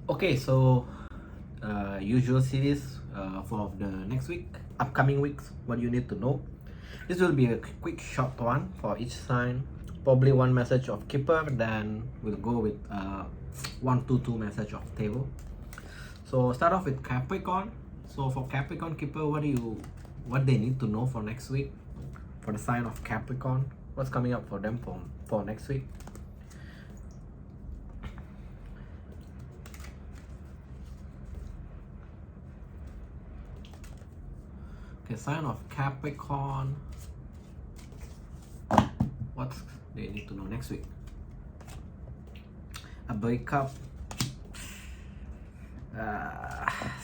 Okay, so usual series for the next week, upcoming weeks, what you need to know. This will be a quick short one for each sign. Probably one message of Keeper, then we'll go with 1 to 2 message of Table. So start off with Capricorn. So for Capricorn Keeper, what they need to know for next week? For the sign of Capricorn, what's coming up for them for next week? Okay, sign of Capricorn. What they need to know next week? A breakup.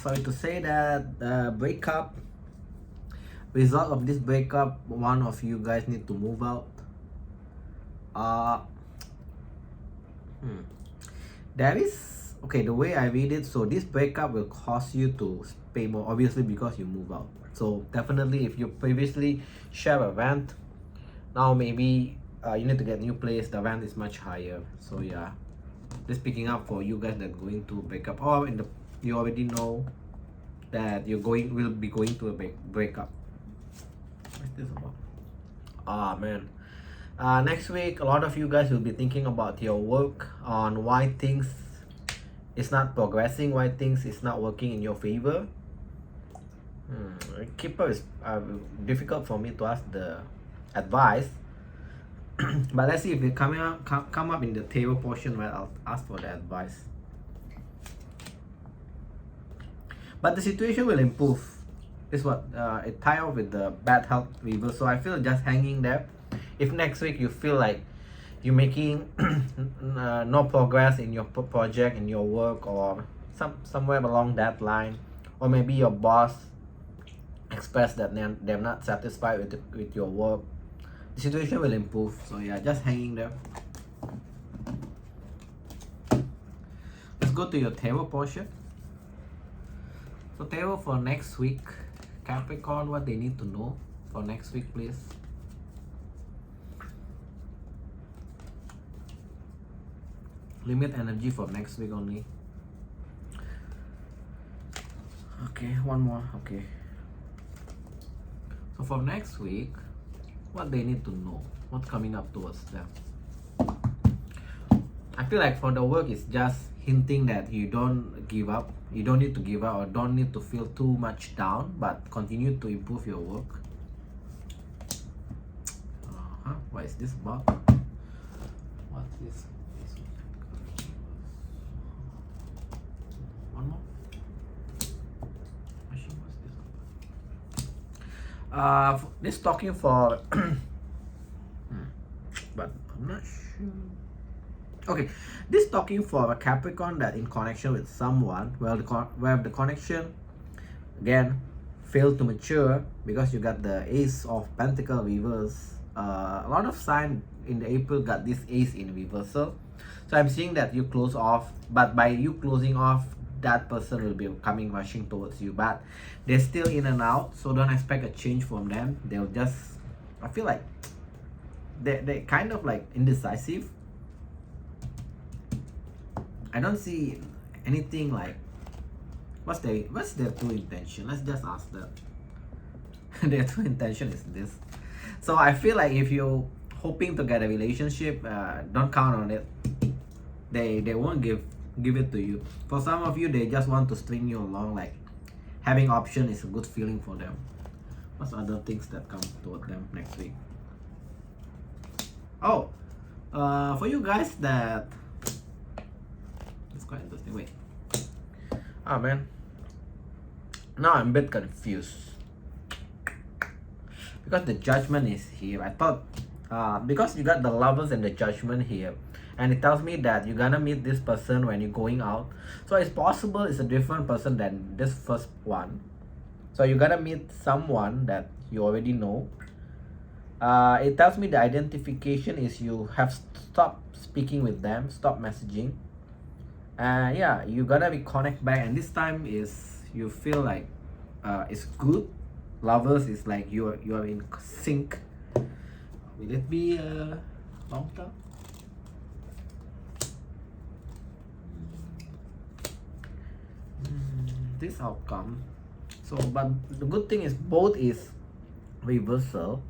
Sorry to say that the breakup. Result of this breakup, one of you guys need to move out. There is, okay, the way I read it, so this breakup will cause you to pay more, obviously, because you move out. So definitely, if you previously share a rent, now maybe you need to get a new place, the rent is much higher. So yeah, this picking up for you guys that are going to break up, or you already know that will be going to a breakup. What's this about? Ah man, next week a lot of you guys will be thinking about your work, on why things is not progressing, why things is not working in your favor. Keeper is difficult for me to ask the advice. But let's see if it come up in the table portion where I'll ask for the advice. But the situation will improve. Is what it tie off with the bad health reverse. So I feel just hanging there. If next week you feel like you're making no progress in your project, in your work, or somewhere along that line, or maybe your boss expressed that they're not satisfied with your work, the situation will improve. So yeah, just hanging there. Let's go to your table portion. So table for next week, Capricorn, what they need to know for next week, please. Limit energy for next week only. Okay, one more. Okay. So for next week, what they need to know, what's coming up towards them. I feel like for the work, it's just hinting that you don't give up. You don't need to give up, or don't need to feel too much down, but continue to improve your work. What is this about? What is this? One more. This talking for but I'm not sure. Okay, this talking for a Capricorn that in connection with someone where the connection again failed to mature, because you got the Ace of Pentacle reverse. A lot of sign in the April got this Ace in reversal. So I'm seeing that you close off, but by you closing off, that person will be coming rushing towards you, but they're still in and out. So don't expect a change from them. They'll just, I feel like they're kind of like indecisive. I don't see anything like what's their true intention. Let's just ask that. Their true intention is this. So I feel like if you're hoping to get a relationship, don't count on it. They won't give it to you. For some of you, they just want to string you along. Like having option is a good feeling for them. What's other things that come toward them next week? Oh, for you guys that, it's quite interesting. Wait, oh man, now I'm a bit confused because the Judgment is here. I thought because you got the Lovers and the Judgment here, and it tells me that you're gonna meet this person when you're going out. So it's possible it's a different person than this first one. So you're gonna meet someone that you already know. It tells me the identification is you have stopped speaking with them, stop messaging. Yeah, you're gonna be connect back, and this time is you feel like it's good. Lovers is like you are in sync. Will it be long term? this outcome. So, but the good thing is both is reversal.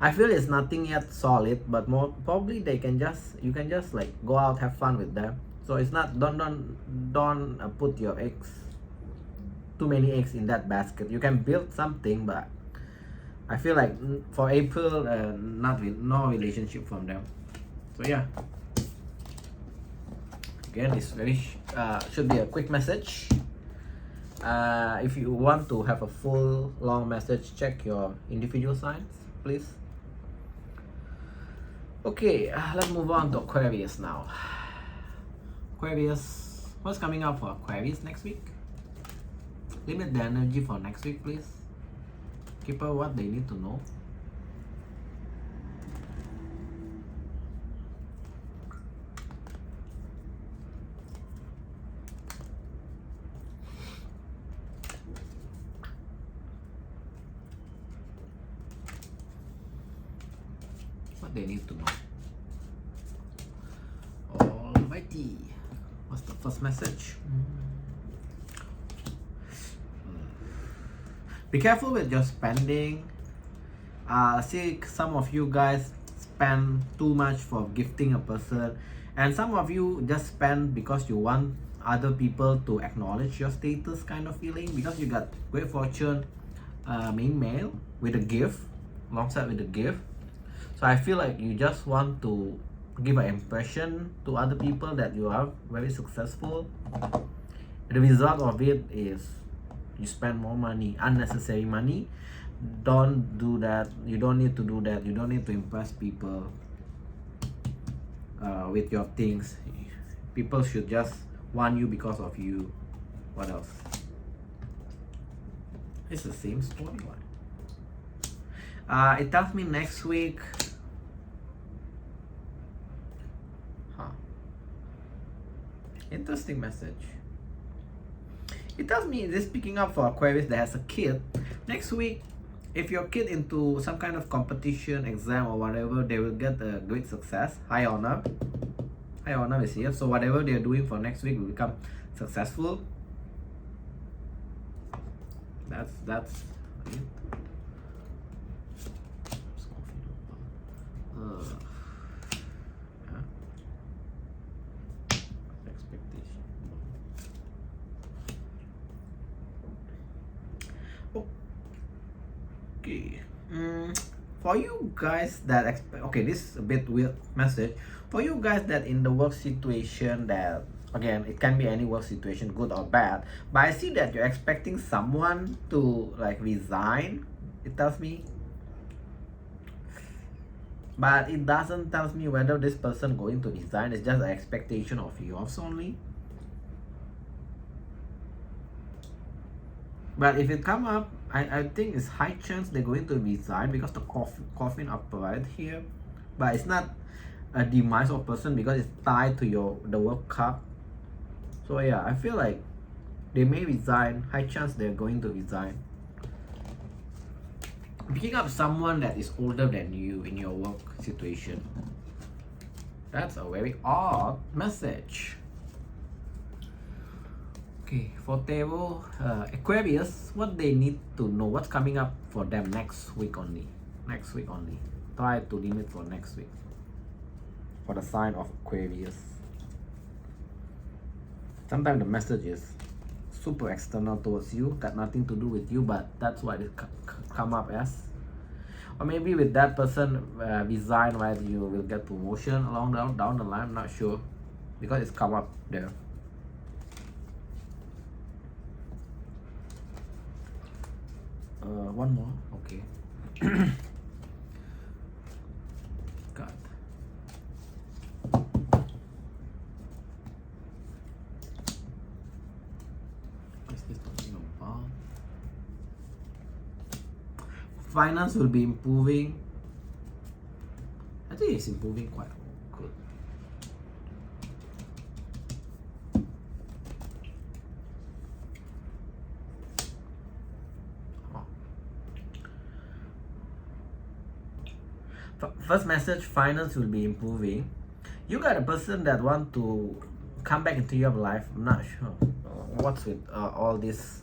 I feel it's nothing yet solid, but more probably you can just like go out, have fun with them. So it's not, don't put your eggs, too many eggs in that basket. You can build something, but I feel like for April, no relationship from them. So yeah, again, it's very should be a quick message. If you want to have a full long message, check your individual signs, please. Okay, let's move on to Aquarius now. Aquarius, what's coming up for Aquarius next week? Limit the energy for next week, please. Keeper, what they need to know. What they need to know. Alrighty. What's the first message? Be careful with your spending. See, some of you guys spend too much for gifting a person, and some of you just spend because you want other people to acknowledge your status, kind of feeling, because you got great fortune, main male with a gift, alongside with a gift. So I feel like you just want to give an impression to other people that you are very successful. The result of it is you spend more money, unnecessary money. Don't do that. You don't need to do that. You don't need to impress people with your things. People should just want you because of you. What else? It's the same storyline. It tells me next week. Interesting message. It tells me this picking up for Aquarius that has a kid. Next week, if your kid into some kind of competition, exam or whatever, they will get a great success. High honor. High honor is here. So whatever they're doing for next week will become successful. That's it. Okay. For you guys that okay, this is a bit weird message. For you guys that in the work situation, that again, it can be any work situation, good or bad, but I see that you're expecting someone to like resign, it tells me, but it doesn't tell me whether this person going to resign. It's just an expectation of yours only. But if it come up, I think it's high chance they're going to resign, because the coffin upright here. But it's not a demise of person because it's tied to the work cup. So yeah, I feel like they may resign. High chance they're going to resign. Picking up someone that is older than you in your work situation. That's a very odd message. Okay, for Tarot, Aquarius, what they need to know, what's coming up for them next week only. Next week only. Try to limit for next week. For the sign of Aquarius. Sometimes the message is super external towards you, got nothing to do with you, but that's what it come up as. Or maybe with that person resign while you will get promotion down the line, I'm not sure, because it's come up there. One more, okay. God. What's this talking about? Finance will be improving. I think it's improving quite good. First message, finance will be improving. You got a person that want to come back into your life. I'm not sure what's with all this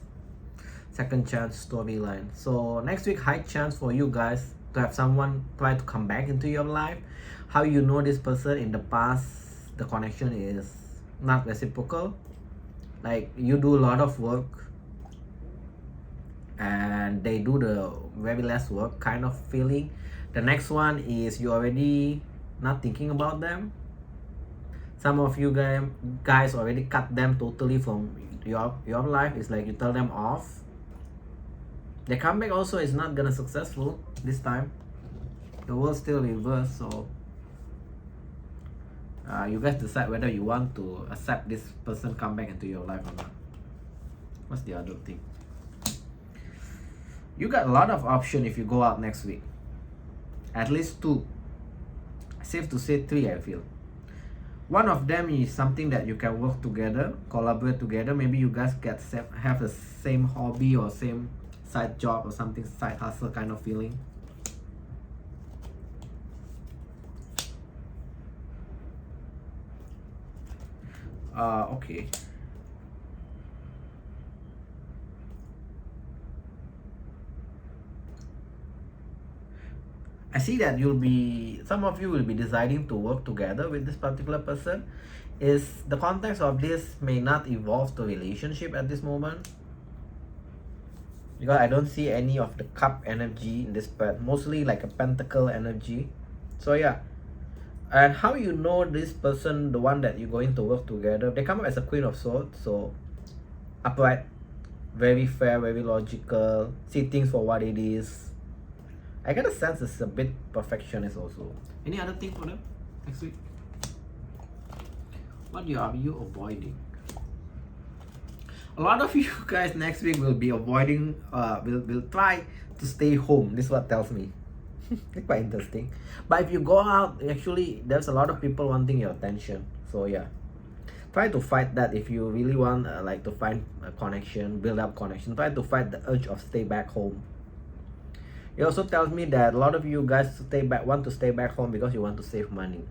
second chance storyline. So next week, high chance for you guys to have someone try to come back into your life. How you know this person in the past, the connection is not reciprocal. Like you do a lot of work and they do the very less work kind of feeling. The next one is you already not thinking about them. Some of you guys already cut them totally from your life. It's like you tell them off. The comeback also is not gonna successful this time. The world still reversed, so you guys decide whether you want to accept this person come back into your life or not. What's the other thing? You got a lot of option if you go out next week. At least 2. Safe to say 3, I feel. One of them is something that you can work together, collaborate together. Maybe you guys have the same hobby or same side job or something, side hustle kind of feeling. Okay. I see that some of you will be deciding to work together with this particular person. Is the context of this may not evolve to relationship at this moment, because I don't see any of the cup energy in this part, mostly like a pentacle energy. So yeah, and how you know this person, the one that you're going to work together, they come up as a Queen of Swords, so upright, very fair, very logical, see things for what it is. I get a sense it's a bit perfectionist also. Any other thing for them next week? What are you avoiding? A lot of you guys next week will be avoiding, will try to stay home. This is what tells me. It's quite interesting. But if you go out, actually, there's a lot of people wanting your attention. So yeah, try to fight that. If you really want like to find a connection, build up connection, try to fight the urge of stay back home. It also tells me that a lot of you guys want to stay back home because you want to save money.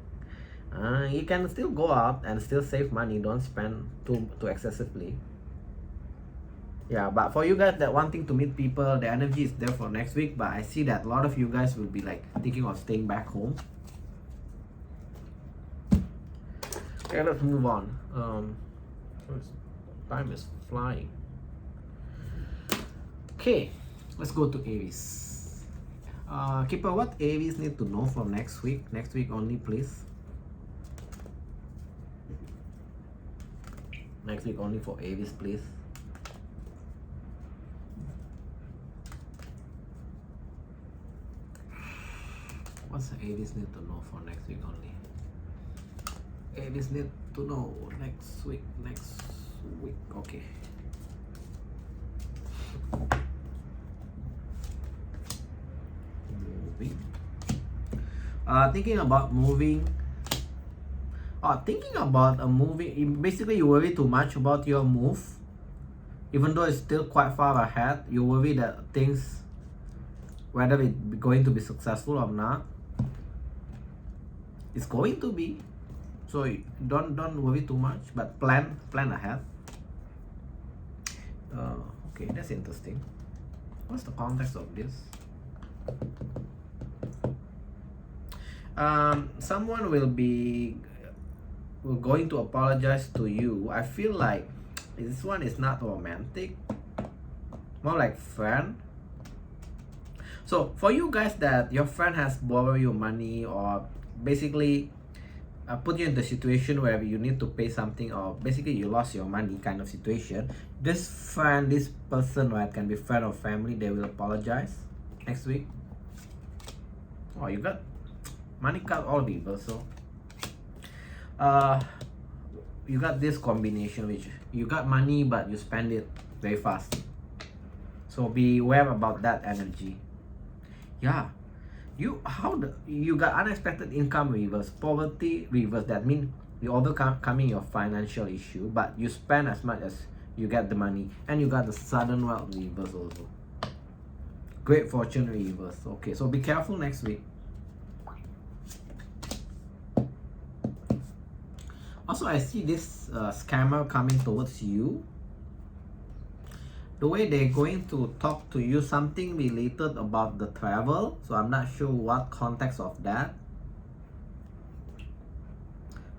You can still go out and still save money. Don't spend too excessively. Yeah, but for you guys that wanting to meet people, the energy is there for next week. But I see that a lot of you guys will be like thinking of staying back home. Okay, let's move on. Time is flying. Okay, let's go to Aries. Keeper, what Aries need to know for next week? Next week only, please. Next week only for Aries, please. What's Aries need to know for next week only? Aries need to know next week. Okay. Moving. Thinking about moving. Thinking about a moving. Basically, you worry too much about your move. Even though it's still quite far ahead, you worry that things, whether it's going to be successful or not. It's going to be. So don't worry too much, but plan ahead. Okay, that's interesting. What's the context of this? Someone will going to apologize to you. I feel like this one is not romantic, more like friend. So for you guys that your friend has borrowed you money or basically put you in the situation where you need to pay something, or basically you lost your money kind of situation, this friend, this person, right, can be friend or family, they will apologize next week. Oh, you got money card all people, so you got this combination, which you got money but you spend it very fast, so beware about that energy. Yeah, you got unexpected income reverse, poverty reverse. That means you overcoming your financial issue, but you spend as much as you get the money, and you got the sudden wealth reverse also. Great fortune reverse. Okay, so be careful next week. Also, I see this scammer coming towards you. The way they're going to talk to you, something related about the travel. So I'm not sure what context of that.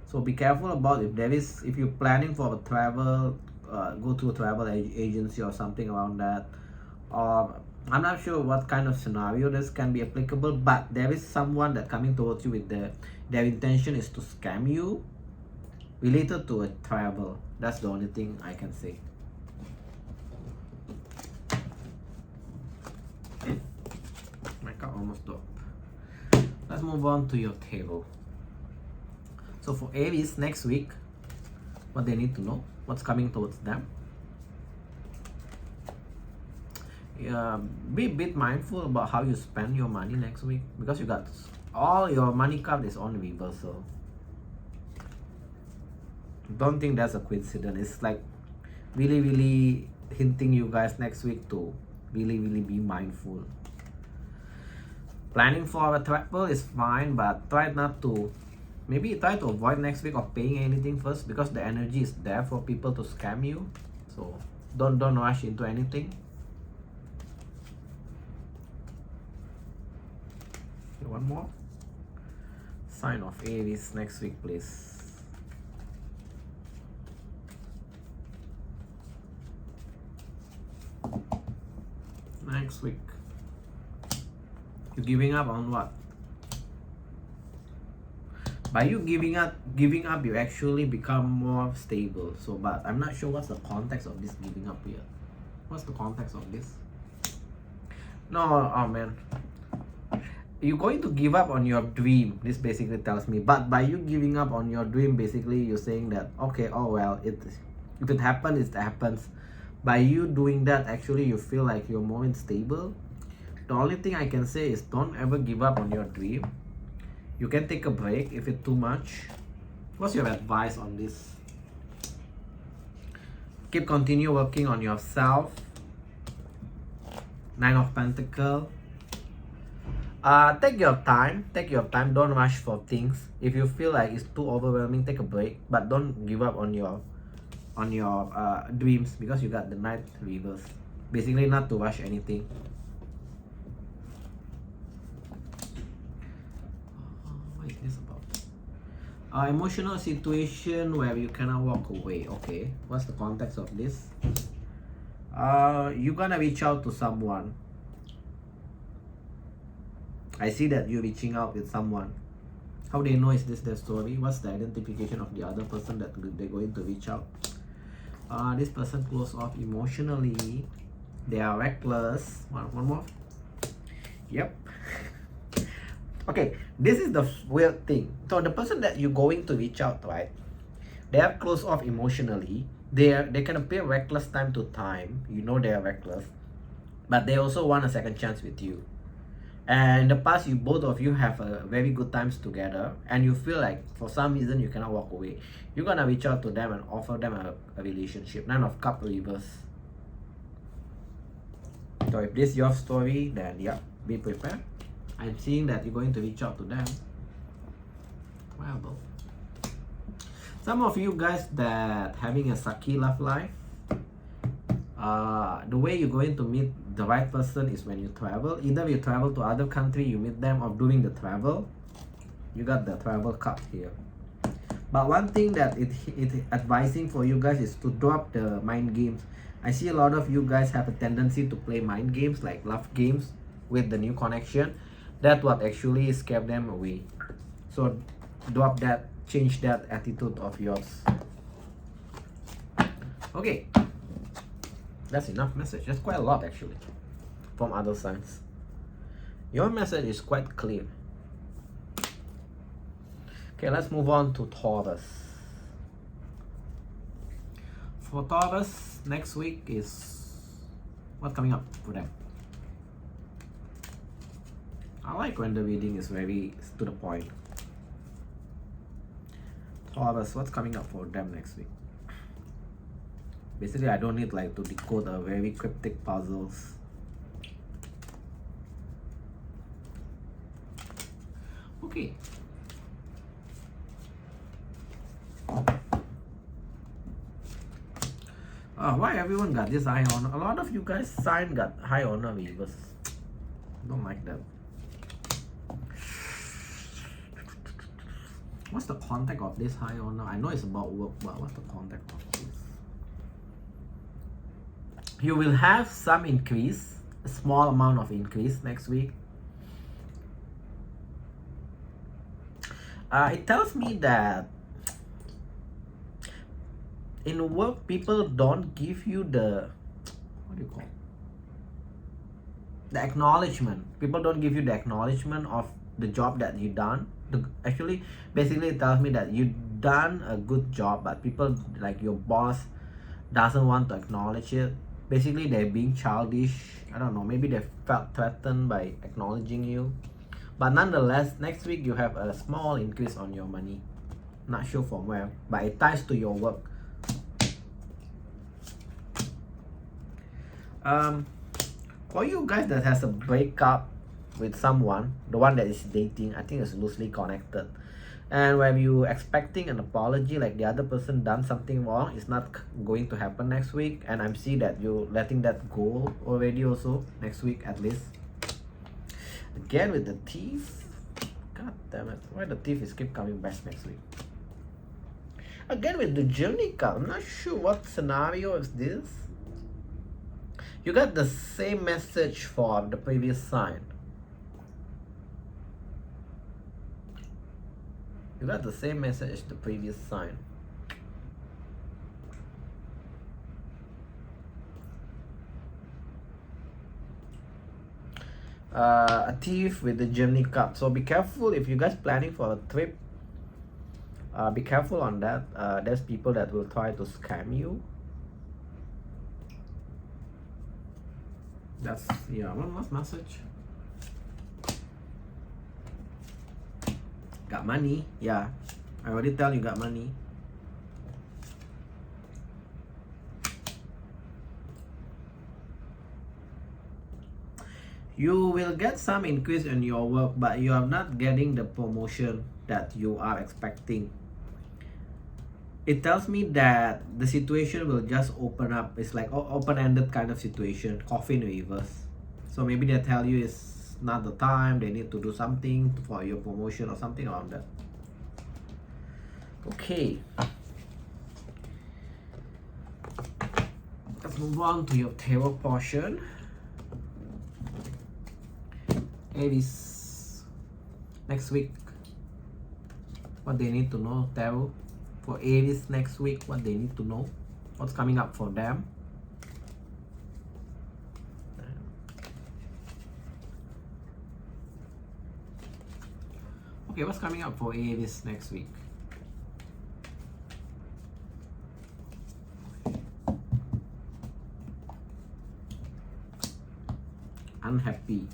So be careful about if you're planning for a travel, go to a travel agency or something around that. Or I'm not sure what kind of scenario this can be applicable, but there is someone that coming towards you with their intention is to scam you related to a travel. That's the only thing I can say. My card almost dropped. Let's move on to your tarot. So for Aries next week, what they need to know, what's coming towards them. Be a bit mindful about how you spend your money next week, because you got all your money card is on reversal. Don't think that's a coincidence. It's like really hinting you guys next week to really be mindful. Planning for a travel is fine, but try to avoid next week of paying anything first, because the energy is there for people to scam you. So don't rush into anything. Okay, one more sign of Aries next week, please. Next week, you're giving up on what? By you giving up, you actually become more stable. So, but I'm not sure what's the context of this giving up here. What's the context of this? No, oh man. You're going to give up on your dream, this basically tells me. But by you giving up on your dream, basically you're saying that, okay, oh well, if it happens, it happens. By you doing that, actually you feel like you're more unstable. The only thing I can say is don't ever give up on your dream. You can take a break if it's too much. What's your advice on this? Continue working on yourself. Nine of Pentacles. Take your time. Don't rush for things. If you feel like it's too overwhelming, take a break. But don't give up on your dreams, because you got the Knight reverse. Basically, not to rush anything. What is this about? Emotional situation where you cannot walk away. Okay, what's the context of this? You're gonna reach out to someone. I see that you're reaching out with someone. How they know is this their story? What's the identification of the other person that they're going to reach out? This person close off emotionally. They are reckless. One more. Yep. Okay, this is the weird thing. So the person that you're going to reach out, right? They are close off emotionally. They can appear reckless time to time. You know they are reckless, but they also want a second chance with you. And in the past, both of you have a very good times together, and you feel like for some reason you cannot walk away. You're gonna reach out to them and offer them a relationship. Nine of Cups reverse. So if this is your story, then yeah, be prepared. I'm seeing that you're going to reach out to them. Well, some of you guys that having a sucky love life, the way you're going to meet the right person is when you travel. Either you travel to other country, you meet them, or during the travel. You got the travel card here. But one thing that it advising for you guys is to drop the mind games. I see a lot of you guys have a tendency to play mind games, like love games with the new connection. That's what actually scared them away. So drop that, change that attitude of yours. Okay. That's enough message. That's quite a lot actually from other signs. Your message is quite clear. Okay, let's move on to Taurus. For Taurus, next week is what's coming up for them? I like when the reading is very to the point. Taurus, what's coming up for them next week? Basically, I don't need like to decode a very cryptic puzzles. Okay. Why everyone got this high honor? A lot of you guys sign got high honor weavers. Don't like that. What's the context of this high honor? I know it's about work, but what's the context of this? You will have some increase, a small amount of increase next week. It tells me that in work, people don't give you the, what do you call it? The acknowledgement. People don't give you the acknowledgement of the job that you done. Actually, basically it tells me that you done a good job, but people like your boss doesn't want to acknowledge it. Basically, they're being childish. I don't know, maybe they felt threatened by acknowledging you. But nonetheless, next week you have a small increase on your money. Not sure from where, but it ties to your work. For you guys that has a breakup with someone, the one that is dating, I think it's loosely connected. And when you expecting an apology, like the other person done something wrong, it's not going to happen next week. And I'm see that you letting that go already also next week at least. Again with the thief. God damn it. Why the thief is keep coming back next week? Again with the Gemini card. I'm not sure what scenario is this. You got the same message for the previous sign. You got the same message as the previous sign. A thief with the Gemini card. So be careful if you guys planning for a trip. Be careful on that. There's people that will try to scam you. That's, yeah, one last message. Got money, yeah. I already tell you got money. You will get some increase in your work, but you are not getting the promotion that you are expecting. It tells me that the situation will just open up. It's like open-ended kind of situation, Coffe in reverse. So maybe they tell you it's not the time, they need to do something for your promotion or something around that. Okay. Let's move on to your tarot portion. Aries. Next week. What they need to know, tarot. For Aries next week, what they need to know, what's coming up for them. Okay, what's coming up for Aries next week? Unhappy.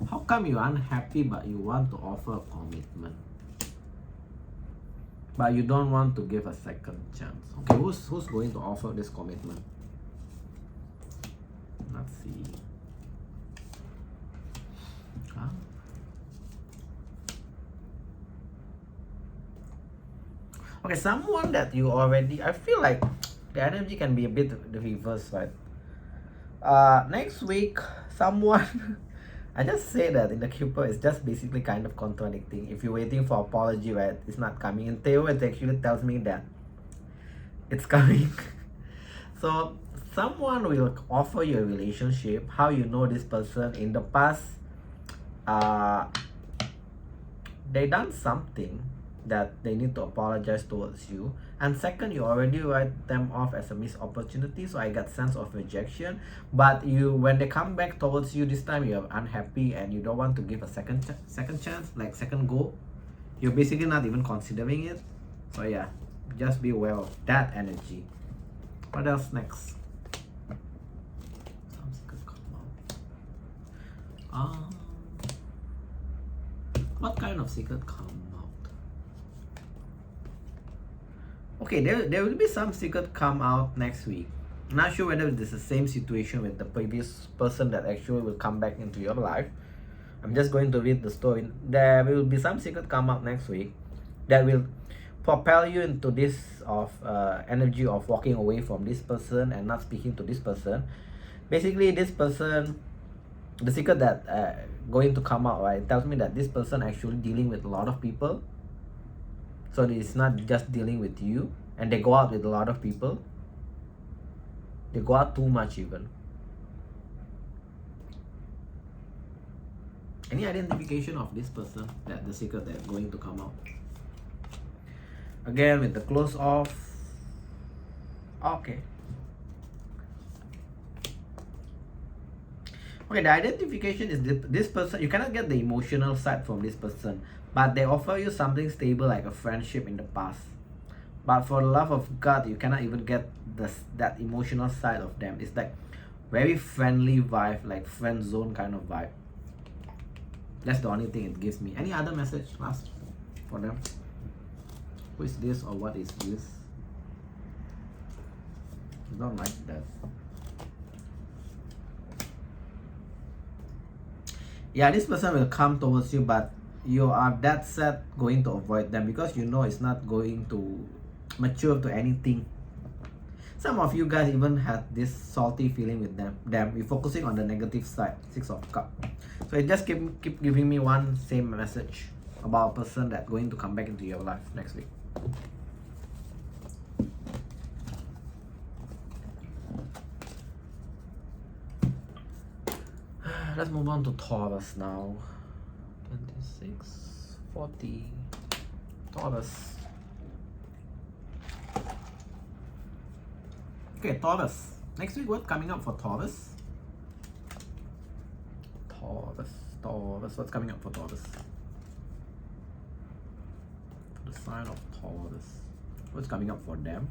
How come you're unhappy but you want to offer a commitment? But you don't want to give a second chance. Okay, who's going to offer this commitment? Let's see. Huh? Okay, someone that you already, I feel like the energy can be a bit the reverse, right? Next week, someone I just say that in the Cupid, it's just basically kind of contradicting. If you're waiting for apology, right, it's not coming. In Tarot, it actually tells me that it's coming. So someone will offer you a relationship. How you know this person? In the past, they done something that they need to apologize towards you. And second, you already write them off as a missed opportunity, so I got sense of rejection. But you, when they come back towards you this time, you're unhappy and you don't want to give a second chance, like second go. You're basically not even considering it. So yeah, just be aware of that energy. What else next? Something could come out. What kind of secret come out? Okay, there will be some secret come out next week. Not sure whether this is the same situation with the previous person that actually will come back into your life. I'm just going to read the story. There will be some secret come out next week that will propel you into this of energy of walking away from this person and not speaking to this person. Basically, this person, the secret that going to come out, right, tells me that this person actually dealing with a lot of people. So it's not just dealing with you, and they go out with a lot of people. They go out too much even. Any identification of this person, that the secret that's going to come out? Again with the close off. Okay. Okay, the identification is this person. You cannot get the emotional side from this person, but they offer you something stable like a friendship in the past. But for the love of God, you cannot even get that emotional side of them. It's like very friendly vibe, like friend zone kind of vibe. That's the only thing it gives me. Any other message last for them? Who is this or what is this? Don't like that. Yeah, this person will come towards you, but you are that set going to avoid them because you know it's not going to mature to anything. Some of you guys even had this salty feeling with them. You're focusing on the negative side. 6 of Cups. So it just keep giving me one same message about a person that's going to come back into your life next week. Let's move on to Taurus now. 26, 40. Taurus. Okay, Taurus. Next week, what's coming up for Taurus? Taurus. What's coming up for Taurus? The sign of Taurus. What's coming up for them?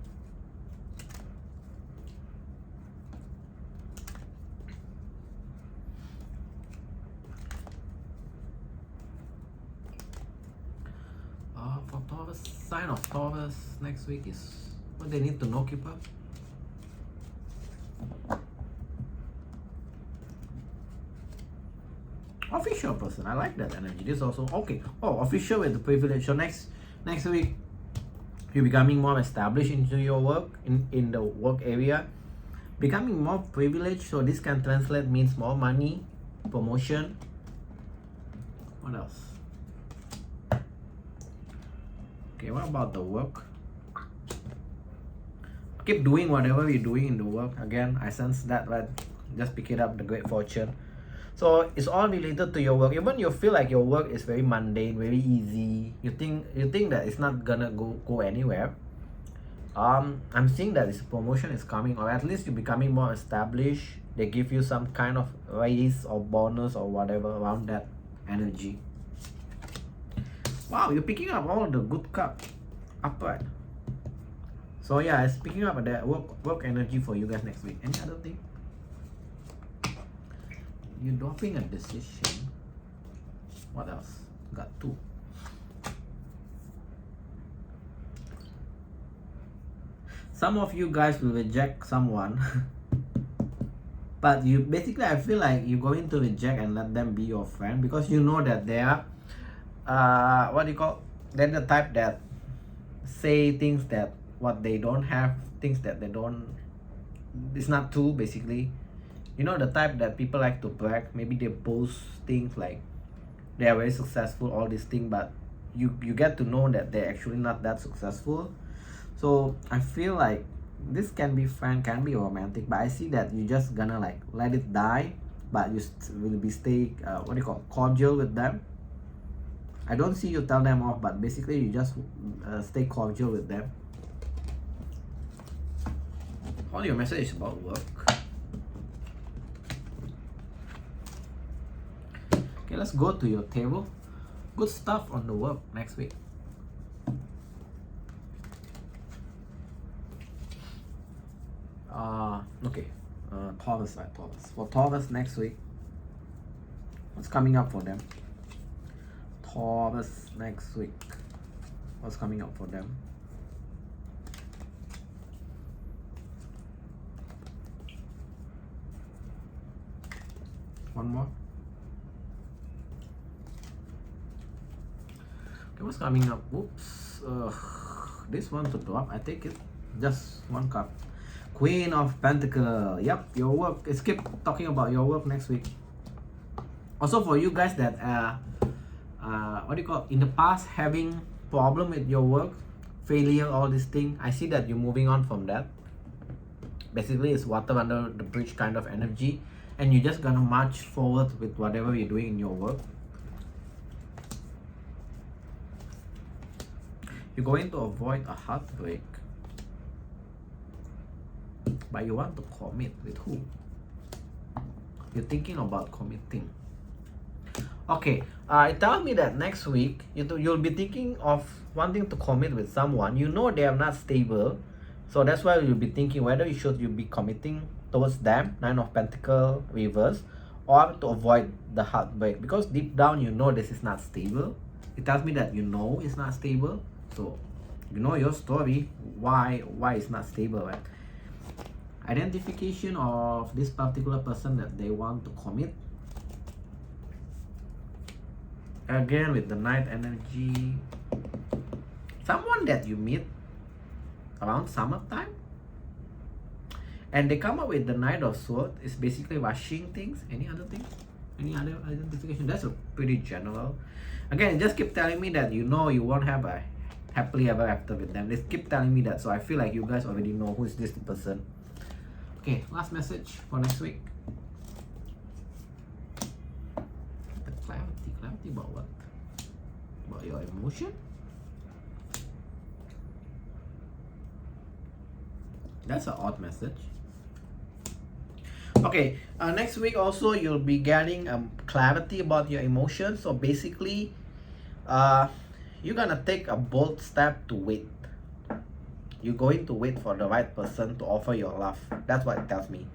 For Taurus, sign of Taurus next week is what they need to know, keeper. Official person, I like that energy. This also okay. Oh, official with the privilege. So next week, you're becoming more established into your work in the work area, becoming more privileged. So this can translate means more money, promotion. What else? Okay, what about the work? Keep doing whatever you're doing in the work. Again, I sense that, right? Just pick it up, the great fortune. So it's all related to your work. Even you feel like your work is very mundane, very easy. You think that it's not gonna go anywhere. I'm seeing that this promotion is coming, or at least you're becoming more established. They give you some kind of raise or bonus or whatever around that energy. Wow, you're picking up all the good cup upright. So yeah, it's picking up that work energy for you guys next week. Any other thing? You're dropping a decision. What else? Got 2. Some of you guys will reject someone. But you basically, I feel like you're going to reject and let them be your friend because you know that they are they're the type that say things that what they don't have, things that they don't, it's not true basically. You know, the type that people like to brag. Maybe they boast things like they are very successful, all these things, but you get to know that they're actually not that successful. So I feel like this can be fun, can be romantic, but I see that you just gonna like let it die, but you will be stay cordial with them. I don't see you tell them off, but basically you just stay cordial with them. All your message is about work. Okay, let's go to your table. Good stuff on the work next week. Taurus, right? Taurus. For Taurus next week, what's coming up for them? Taurus next week, what's coming up for them? One more. Okay, what's coming up? Oops. this one to drop. I take it. Just one card. Queen of Pentacles. Yep, your work. Let's keep talking about your work next week. Also for you guys that what do you call, in the past having problem with your work, failure, all these things, I see that you're moving on from that. Basically it's water under the bridge kind of energy, and you're just gonna march forward with whatever you're doing in your work. You're going to avoid a heartbreak, but you want to commit. With who? You're thinking about committing. Okay, it tells me that next week you'll be thinking of wanting to commit with someone. You know they are not stable, so that's why you'll be thinking whether you be committing towards them. 9 of Pentacles reverse, or to avoid the heartbreak, because deep down you know this is not stable. It tells me that you know it's not stable, so you know your story why it's not stable, right? Identification of this particular person that they want to commit. Again with the night energy, someone that you meet around summertime, and they come up with the Knight of Swords. Is basically rushing things. Any other things? Any other identification? That's a pretty general. Again, just keep telling me that you know you won't have a happily ever after with them. They keep telling me that, so I feel like you guys already know who is this person. Okay, last message for next week. The clarity about what? About your emotion? That's an odd message. Okay, next week also you'll be getting clarity about your emotions. So basically, you're gonna take a bold step to wait. You're going to wait for the right person to offer your love. That's what it tells me.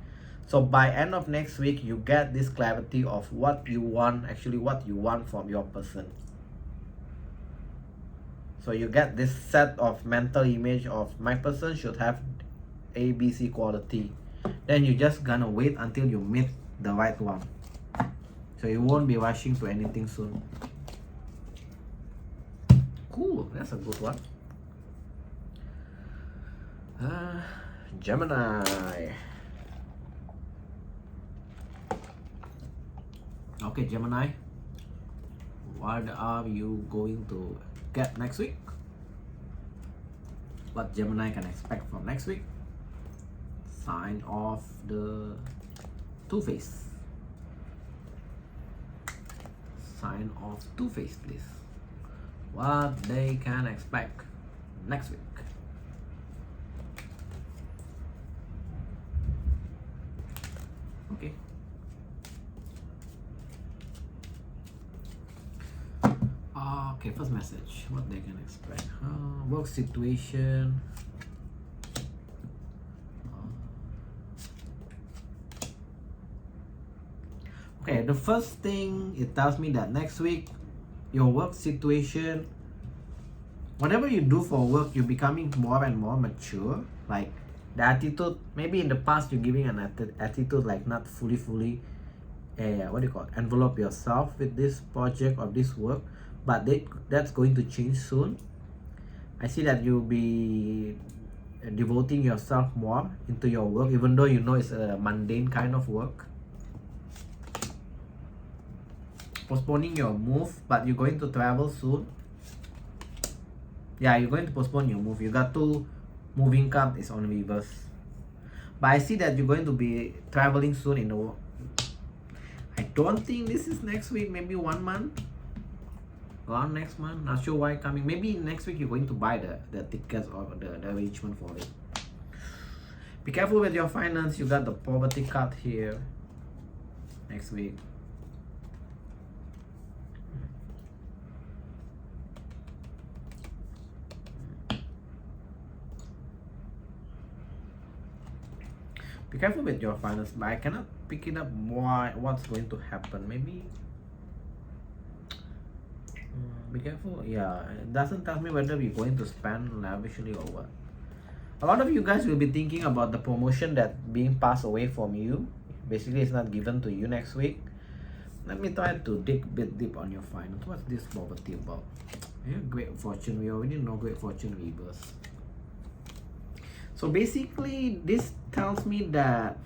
So by end of next week, you get this clarity of what you want, actually what you want from your person. So you get this set of mental image of my person should have ABC quality. Then you're just gonna wait until you meet the right one. So you won't be rushing to anything soon. Cool, that's a good one. Gemini. Okay, Gemini, what are you going to get next week? What Gemini can expect from next week? Sign of the Two-Face. Sign of Two-Face, please. What they can expect next week. Okay. Okay, first message. What they can expect. Work situation. Okay, the first thing, it tells me that next week, your work situation, whatever you do for work, you're becoming more and more mature. Like the attitude, maybe in the past you're giving an attitude like not fully what do you call it, envelope yourself with this project or this work, but that's going to change soon. I see that you'll be devoting yourself more into your work, even though you know it's a mundane kind of work. Postponing your move, but you're going to travel soon. Yeah, you're going to postpone your move. You got 2 moving card is on reverse, but I see that you're going to be traveling soon in the work. I don't think this is next week. Maybe 1 month, around next month. Not sure why coming. Maybe next week you're going to buy the tickets or the arrangement for it. Be careful with your finance. You got the poverty card here next week. Be careful with your finance, but I cannot pick it up what's going to happen. Maybe be careful. Yeah, it doesn't tell me whether we're going to spend lavishly or what. A lot of you guys will be thinking about the promotion that being passed away from you. Basically, it's not given to you next week. Let me try to dig a bit deep on your finance. What's this poverty about? Yeah, great fortune. We already know great fortune reverse. So basically this tells me that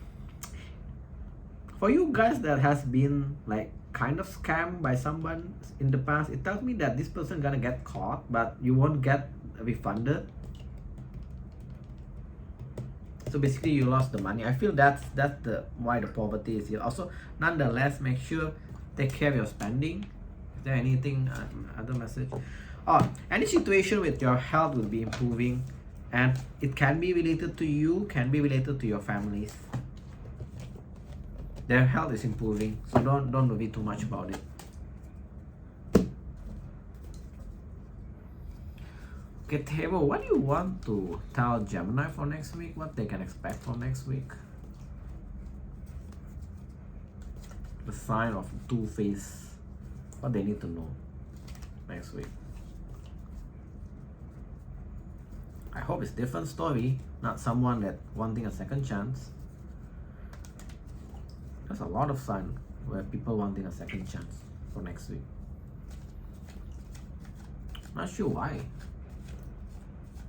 for you guys that has been like kind of scammed by someone in the past, it tells me that this person gonna get caught, but you won't get refunded. So basically you lost the money. I feel that's the why the poverty is here. Also, nonetheless, make sure take care of your spending. Is there anything other message? Oh, any situation with your health will be improving, and it can be related to you, can be related to your families. Their health is improving, so don't worry too much about it. Okay, table, what do you want to tell Gemini for next week? What they can expect for next week? The sign of Two-Face. What they need to know next week. I hope it's different story, not someone that wanting a second chance. There's a lot of sign where people wanting a second chance for next week. Not sure why.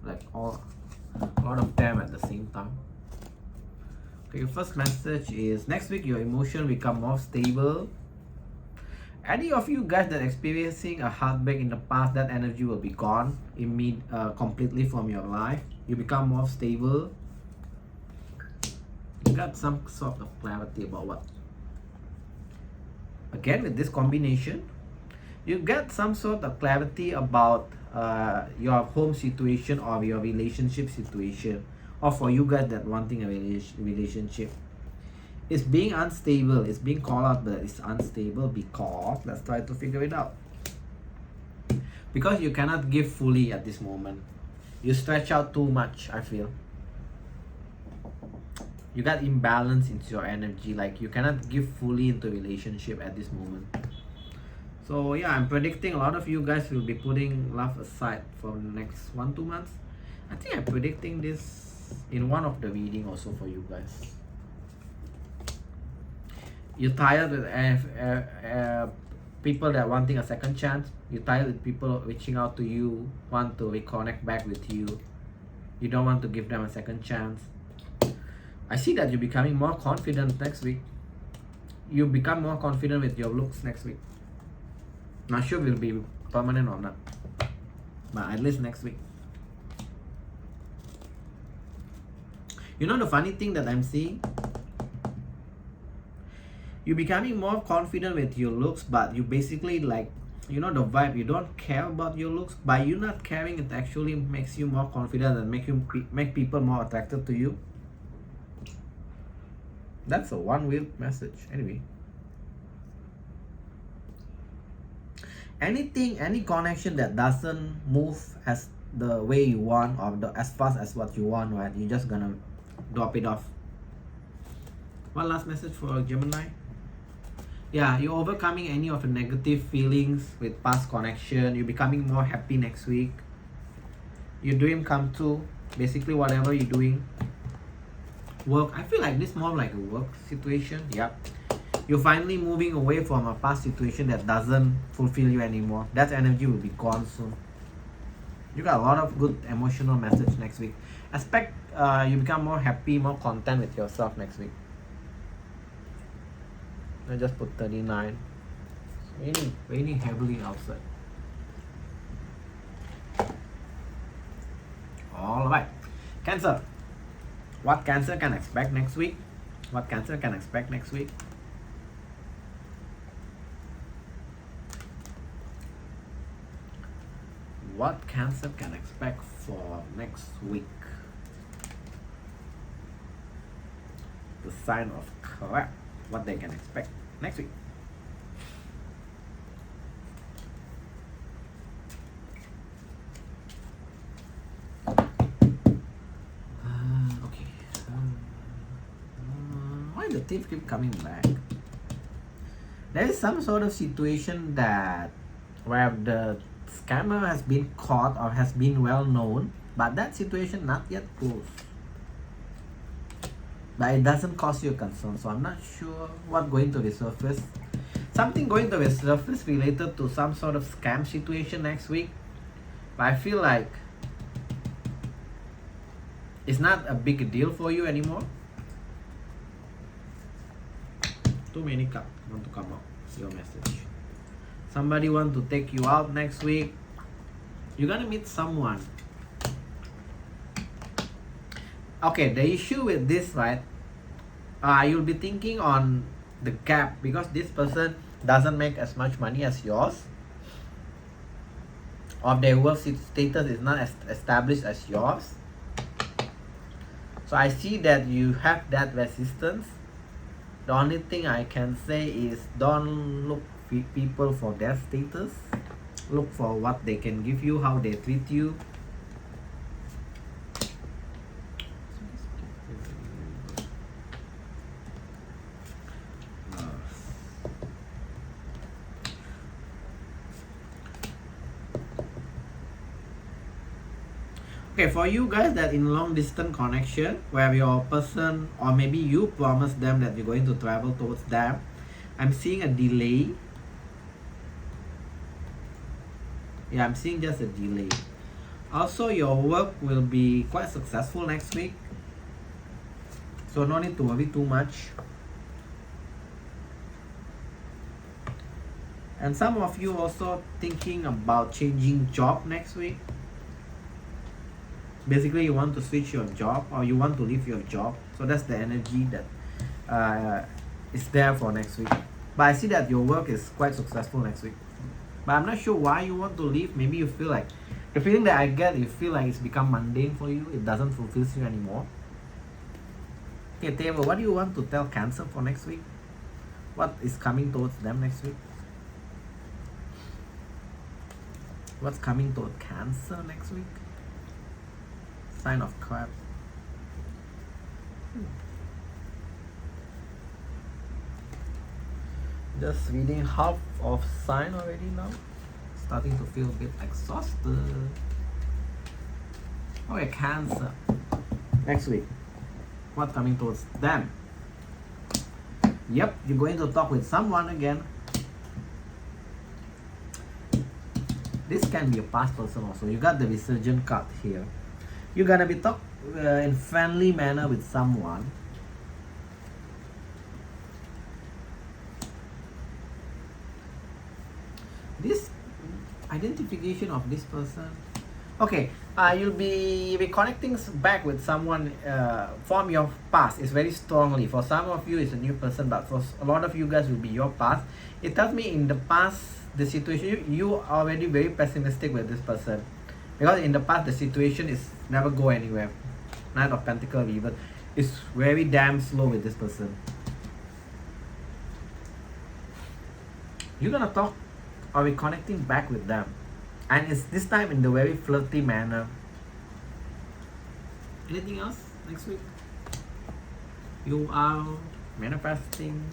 Like a lot of them at the same time. Okay, your first message is next week your emotion become more stable. Any of you guys that experiencing a heartbreak in the past, that energy will be gone completely from your life. You become more stable. You got some sort of clarity about what. Again, with this combination, you get some sort of clarity about your home situation or your relationship situation, or for you guys that wanting a relationship. It's being unstable. It's being called out that it's unstable because let's try to figure it out. Because you cannot give fully at this moment. You stretch out too much, I feel. You got imbalance into your energy, like you cannot give fully into relationship at this moment. So yeah, I'm predicting a lot of you guys will be putting love aside for the next 1-2 months. I think I'm predicting this in one of the reading also for you guys. You're tired with people that wanting a second chance. You're tired with people reaching out to you, want to reconnect back with you. You don't want to give them a second chance. I see that you're becoming more confident next week. You become more confident with your looks next week. Not sure will be permanent or not, but at least next week. You know the funny thing that I'm seeing? You're becoming more confident with your looks, but you basically like, you know the vibe, you don't care about your looks. By you not caring, it actually makes you more confident and make people more attracted to you. That's a one weird message. Anyway, any connection that doesn't move as the way you want or as fast as what you want, right? You're just gonna drop it off. One last message for Gemini. Yeah, you're overcoming any of the negative feelings with past connection. You're becoming more happy next week. Your dream come true. Basically, whatever you're doing. Work. I feel like this more like a work situation. Yep. You're finally moving away from a past situation that doesn't fulfill you anymore. That energy will be gone soon. You got a lot of good emotional message next week. Expect you become more happy, more content with yourself next week. I just put 39. It's raining heavily outside. Alright. Cancer. What Cancer can expect next week? What Cancer can expect next week? What Cancer can expect for next week? The sign of crap. What they can expect next week. Okay. Why the thief keep coming back? There is some sort of situation that where the scammer has been caught or has been well known, but that situation not yet closed. But it doesn't cause you concern, so I'm not sure what going to resurface. Something going to resurface related to some sort of scam situation next week. But I feel like It's not a big deal for you anymore. Too many cups want to come out. Your message. Somebody want to take you out next week. You're gonna meet someone. Okay, the issue with this, right? You'll be thinking on the gap because this person doesn't make as much money as yours, or their work status is not as established as yours. So I see that you have that resistance. The only thing I can say is don't look people for their status. Look for what they can give you, how they treat you. Okay, for you guys that in long distance connection where your person or maybe you promise them that you're going to travel towards them, I'm seeing a delay. Yeah, I'm seeing just a delay. Also, your work will be quite successful next week, so no need to worry too much. And some of you also thinking about changing job next week. Basically, you want to switch your job or you want to leave your job. So that's the energy that is there for next week. But I see that your work is quite successful next week. But I'm not sure why you want to leave. Maybe you feel like, the feeling that I get, you feel like it's become mundane for you. It doesn't fulfill you anymore. Okay, Table, what do you want to tell Cancer for next week? What is coming towards them next week? What's coming toward Cancer next week? Sign of Crab. Just reading half of sign already now. Starting to feel a bit exhausted. Okay, Cancer. Next week. What's coming towards them? Yep, you're going to talk with someone again. This can be a past person also. You got the Resurgent card here. You're gonna be talk in friendly manner with someone. This identification of this person. Okay, you'll be reconnecting back with someone from your past. It's very strongly. For some of you, it's a new person, but for a lot of you guys, will be your past. It tells me in the past, the situation, you are already very pessimistic with this person. Because in the past, the situation is never go anywhere. Knight of Pentacles even. It's very damn slow with this person. You're gonna talk or reconnecting back with them. And it's this time in the very flirty manner. Anything else next week? You are manifesting.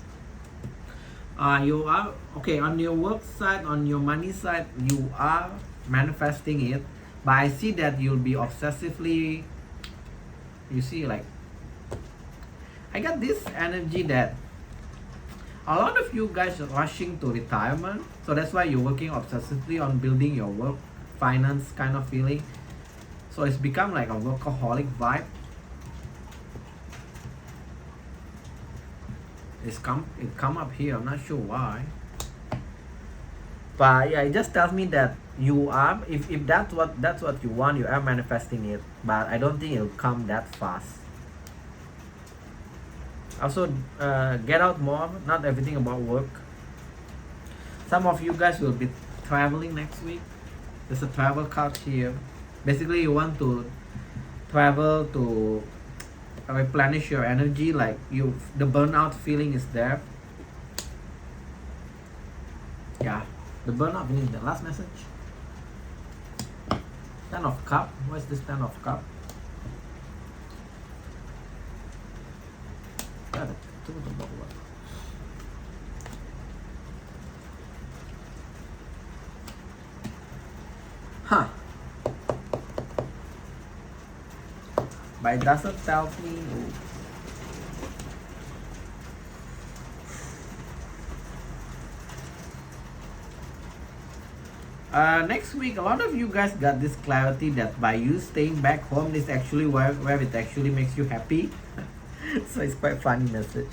You are, okay, on your work side, on your money side, you are manifesting it. But I see that you'll be obsessively, you see, like, I got this energy that a lot of you guys are rushing to retirement. So that's why you're working obsessively on building your work, finance kind of feeling. So it's become like a workaholic vibe. It come up here, I'm not sure why. But yeah, it just tells me that you are, if that's what you want, you are manifesting it. But I don't think it'll come that fast. Also, get out more, not everything about work. Some of you guys will be traveling next week. There's a travel card here. Basically, you want to travel to replenish your energy, like the burnout feeling is there. Yeah, the burnout feeling is the last message. Ten of Cup. What's this Ten of Cup? Huh. But it doesn't tell me. Next week, a lot of you guys got this clarity that by you staying back home is actually where it actually makes you happy. So it's quite funny message.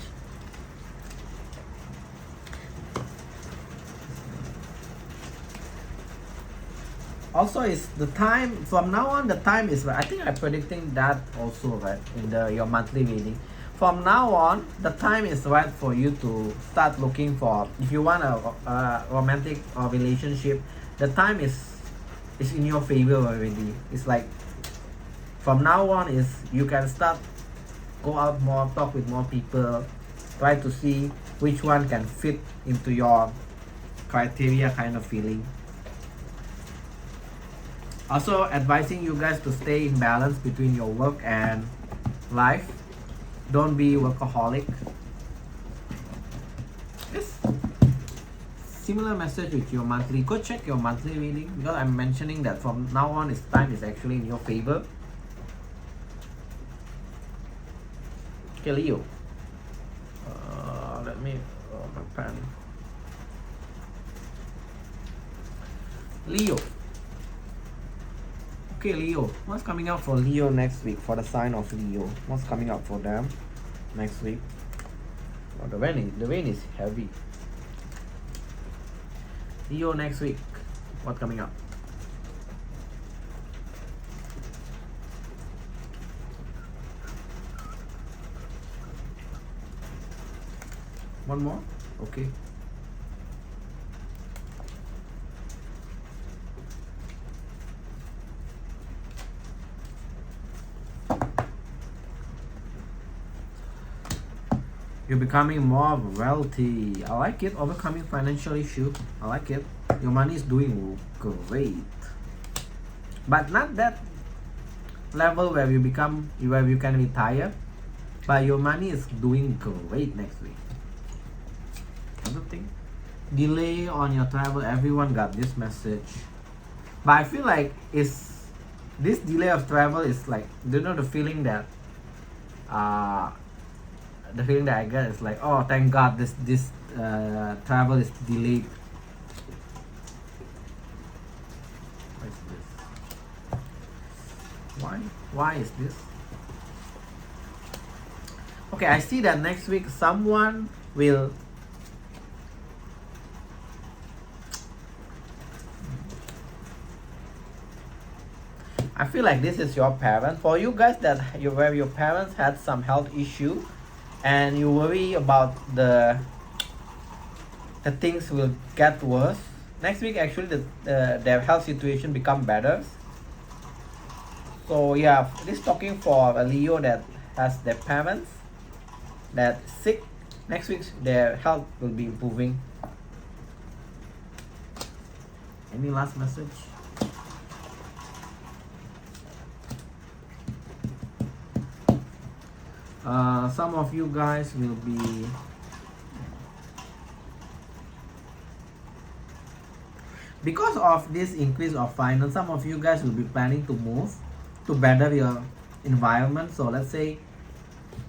Also, is the time from now on. The time is right. I think I'm predicting that also, right, in your monthly reading. From now on, the time is right for you to start looking for. If you want a romantic or relationship, the time is in your favor already. It's like from now on is you can start go out more, talk with more people, try to see which one can fit into your criteria kind of feeling. Also advising you guys to stay in balance between your work and life. Don't be workaholic. Yes. Similar message with your monthly. Go check your monthly reading because I'm mentioning that from now on this time is actually in your favor. Okay, Leo. Let me my pen. Leo. Okay, Leo. What's coming up for Leo next week? For the sign of Leo, what's coming up for them next week? Oh, the rain is heavy. Leo next week. What's coming up? One more? Okay. You're becoming more wealthy. I like it. Overcoming financial issue. I like it. Your money is doing great. But not that level where you can retire. But your money is doing great next week. Other thing. Delay on your travel. Everyone got this message. But I feel like this delay of travel is like, you know, the feeling that I get is like, oh, thank God this travel is delayed. What is this? Why is this? Okay, I see that next week someone will I feel like this is your parent. For you guys where your parents had some health issue and you worry about the things will get worse. Next week actually their health situation become better. So yeah, this talking for a Leo that has their parents that sick. Next week their health will be improving. Any last message? Some of you guys will be because of this increase of finance, some of you guys will be planning to move to better your environment. So let's say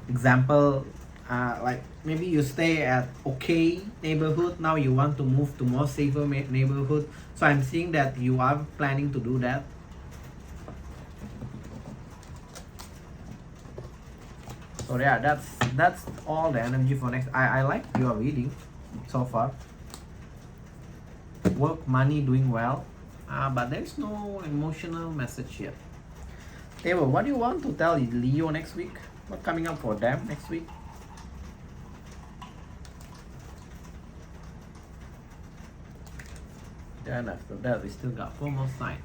example, like maybe you stay at okay neighborhood, now you want to move to more safer neighborhood. So I'm seeing that you are planning to do that. So yeah, that's all the energy for next. I like your reading so far. Work, money, doing well, but there's no emotional message yet. Eva, what do you want to tell Leo next week? What's coming up for them next week? Then after that, we still got 4 more signs.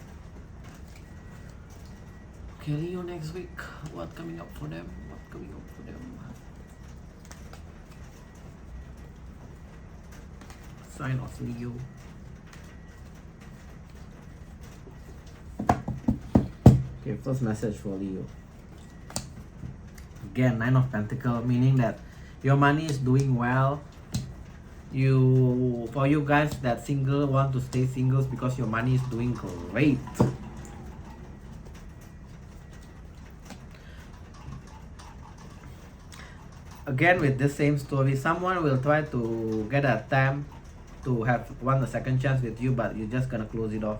Okay, Leo next week. What's coming up for them? What's coming up for them? Sign of Leo. Okay, first message for Leo. Again, 9 of Pentacles, meaning that your money is doing well. For you guys that single, want to stay singles because your money is doing great. Again with the same story, someone will try to get a attempt to want a second chance with you, but you're just gonna close it off.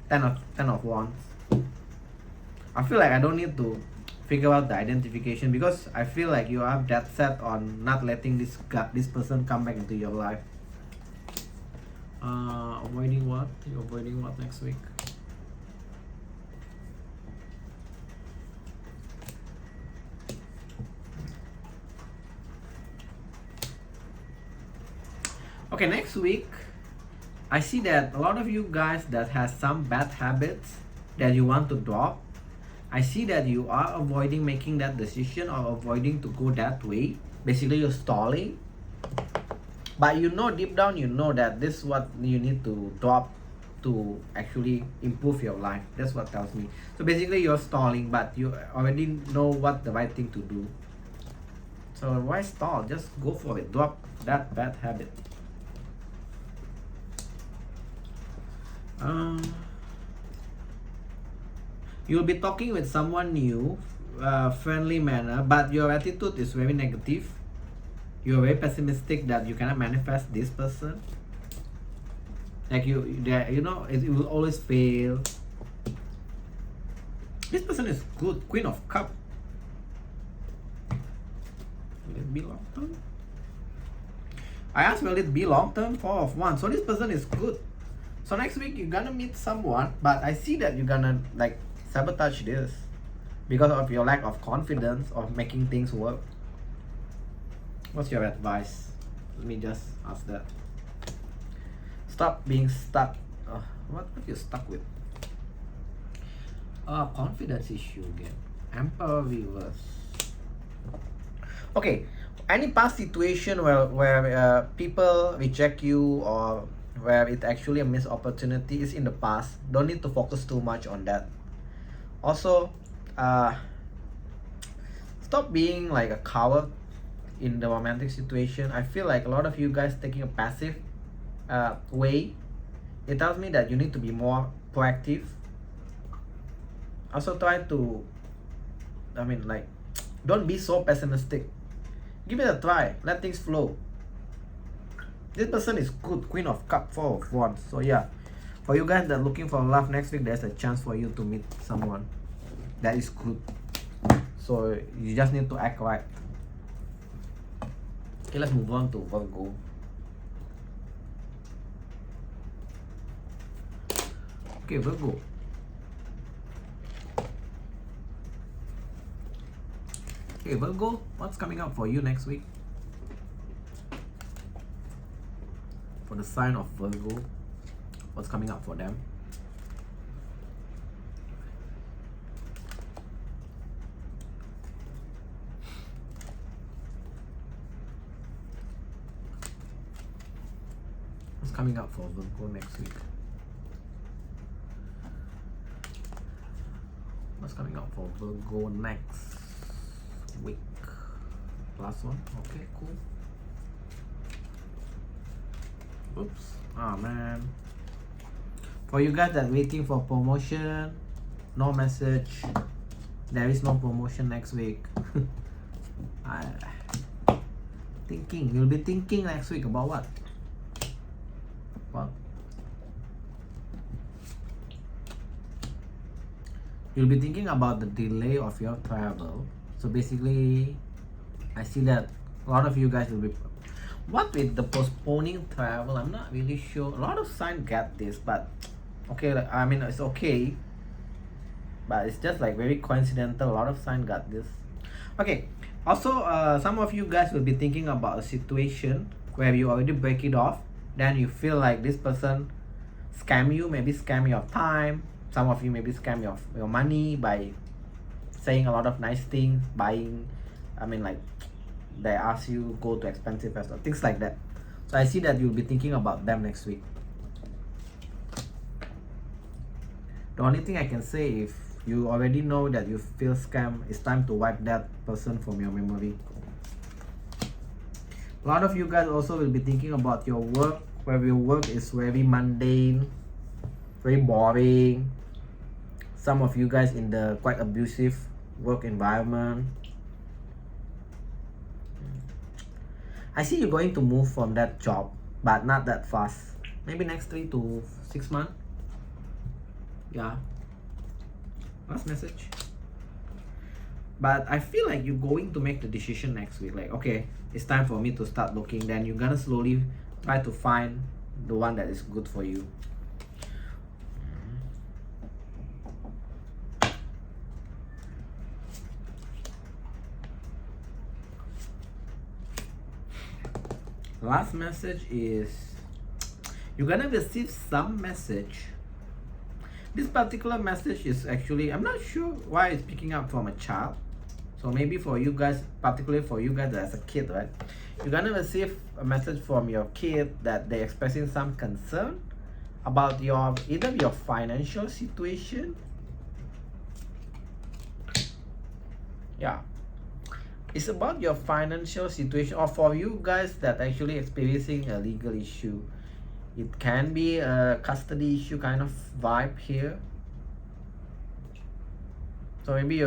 10 of Wands. I feel like I don't need to figure out the identification, because I feel like you are dead set on not letting this person come back into your life. Avoiding what? You're avoiding what next week? Okay, next week, I see that a lot of you guys that has some bad habits that you want to drop. I see that you are avoiding making that decision or avoiding to go that way. Basically, you're stalling. But you know, deep down, you know that this is what you need to drop to actually improve your life. That's what tells me. So basically, you're stalling, but you already know what the right thing to do. So why stall? Just go for it. Drop that bad habit. You'll be talking with someone new, friendly manner, but your attitude is very negative. You're very pessimistic that you cannot manifest this person. Like you know, it will always fail. This person is good. Queen of Cups. Will it be long term? I asked, will it be long term? 4 of Wands. So this person is good. So next week you're gonna meet someone, but I see that you're gonna like sabotage this because of your lack of confidence of making things work. What's your advice? Let me just ask that. Stop being stuck. What are you stuck with? Confidence issue again. Emperor reverse. Okay, any past situation where people reject you, or where it's actually a missed opportunity, is in the past. Don't need to focus too much on that. Also, stop being like a coward in the romantic situation. I feel like a lot of you guys taking a passive way. It tells me that you need to be more proactive. Also try to, don't be so pessimistic. Give it a try. Let things flow. This person is good. Queen of Cups, 4 of Wands. So yeah, for you guys that are looking for love next week, there's a chance for you to meet someone that is good. So you just need to act right. Okay, let's move on to Virgo. Okay, Virgo. Okay, Virgo, what's coming up for you next week? For the sign of Virgo, what's coming up for them? What's coming up for Virgo next week? What's coming up for Virgo next week? Last one. Okay, cool. Oops. Oh man. For you guys that are waiting for promotion, no message. There is no promotion next week. You'll be thinking next week about what? What? You'll be thinking about the delay of your travel. So basically, I see that a lot of you guys will be. What with the postponing travel? I'm not really sure. A lot of signs get this, but okay, it's okay. But it's just like very coincidental. A lot of signs got this. Okay. Also, some of you guys will be thinking about a situation where you already break it off. Then you feel like this person scam you, maybe scam your time. Some of you maybe scam your money by saying a lot of nice things, buying. They ask you go to expensive restaurant, things like that. So I see that you'll be thinking about them next week. The only thing I can say, if you already know that you feel scam, it's time to wipe that person from your memory. A lot of you guys also will be thinking about your work, where your work is very mundane, very boring. Some of you guys in the quite abusive work environment. I see you going to move from that job but not that fast. Maybe next 3 to 6 months. Yeah. Last message. But I feel like you're going to make the decision next week. Like, okay, it's time for me to start looking. Then you're gonna slowly try to find the one that is good for you. Last message is you're gonna receive some message. This particular message is actually, I'm not sure why it's picking up from a child. So maybe for you guys, particularly for you guys as a kid, right? You're gonna receive a message from your kid that they're expressing some concern about either your financial situation. Yeah. It's about your financial situation, or for you guys that actually experiencing a legal issue. It can be a custody issue kind of vibe here. So maybe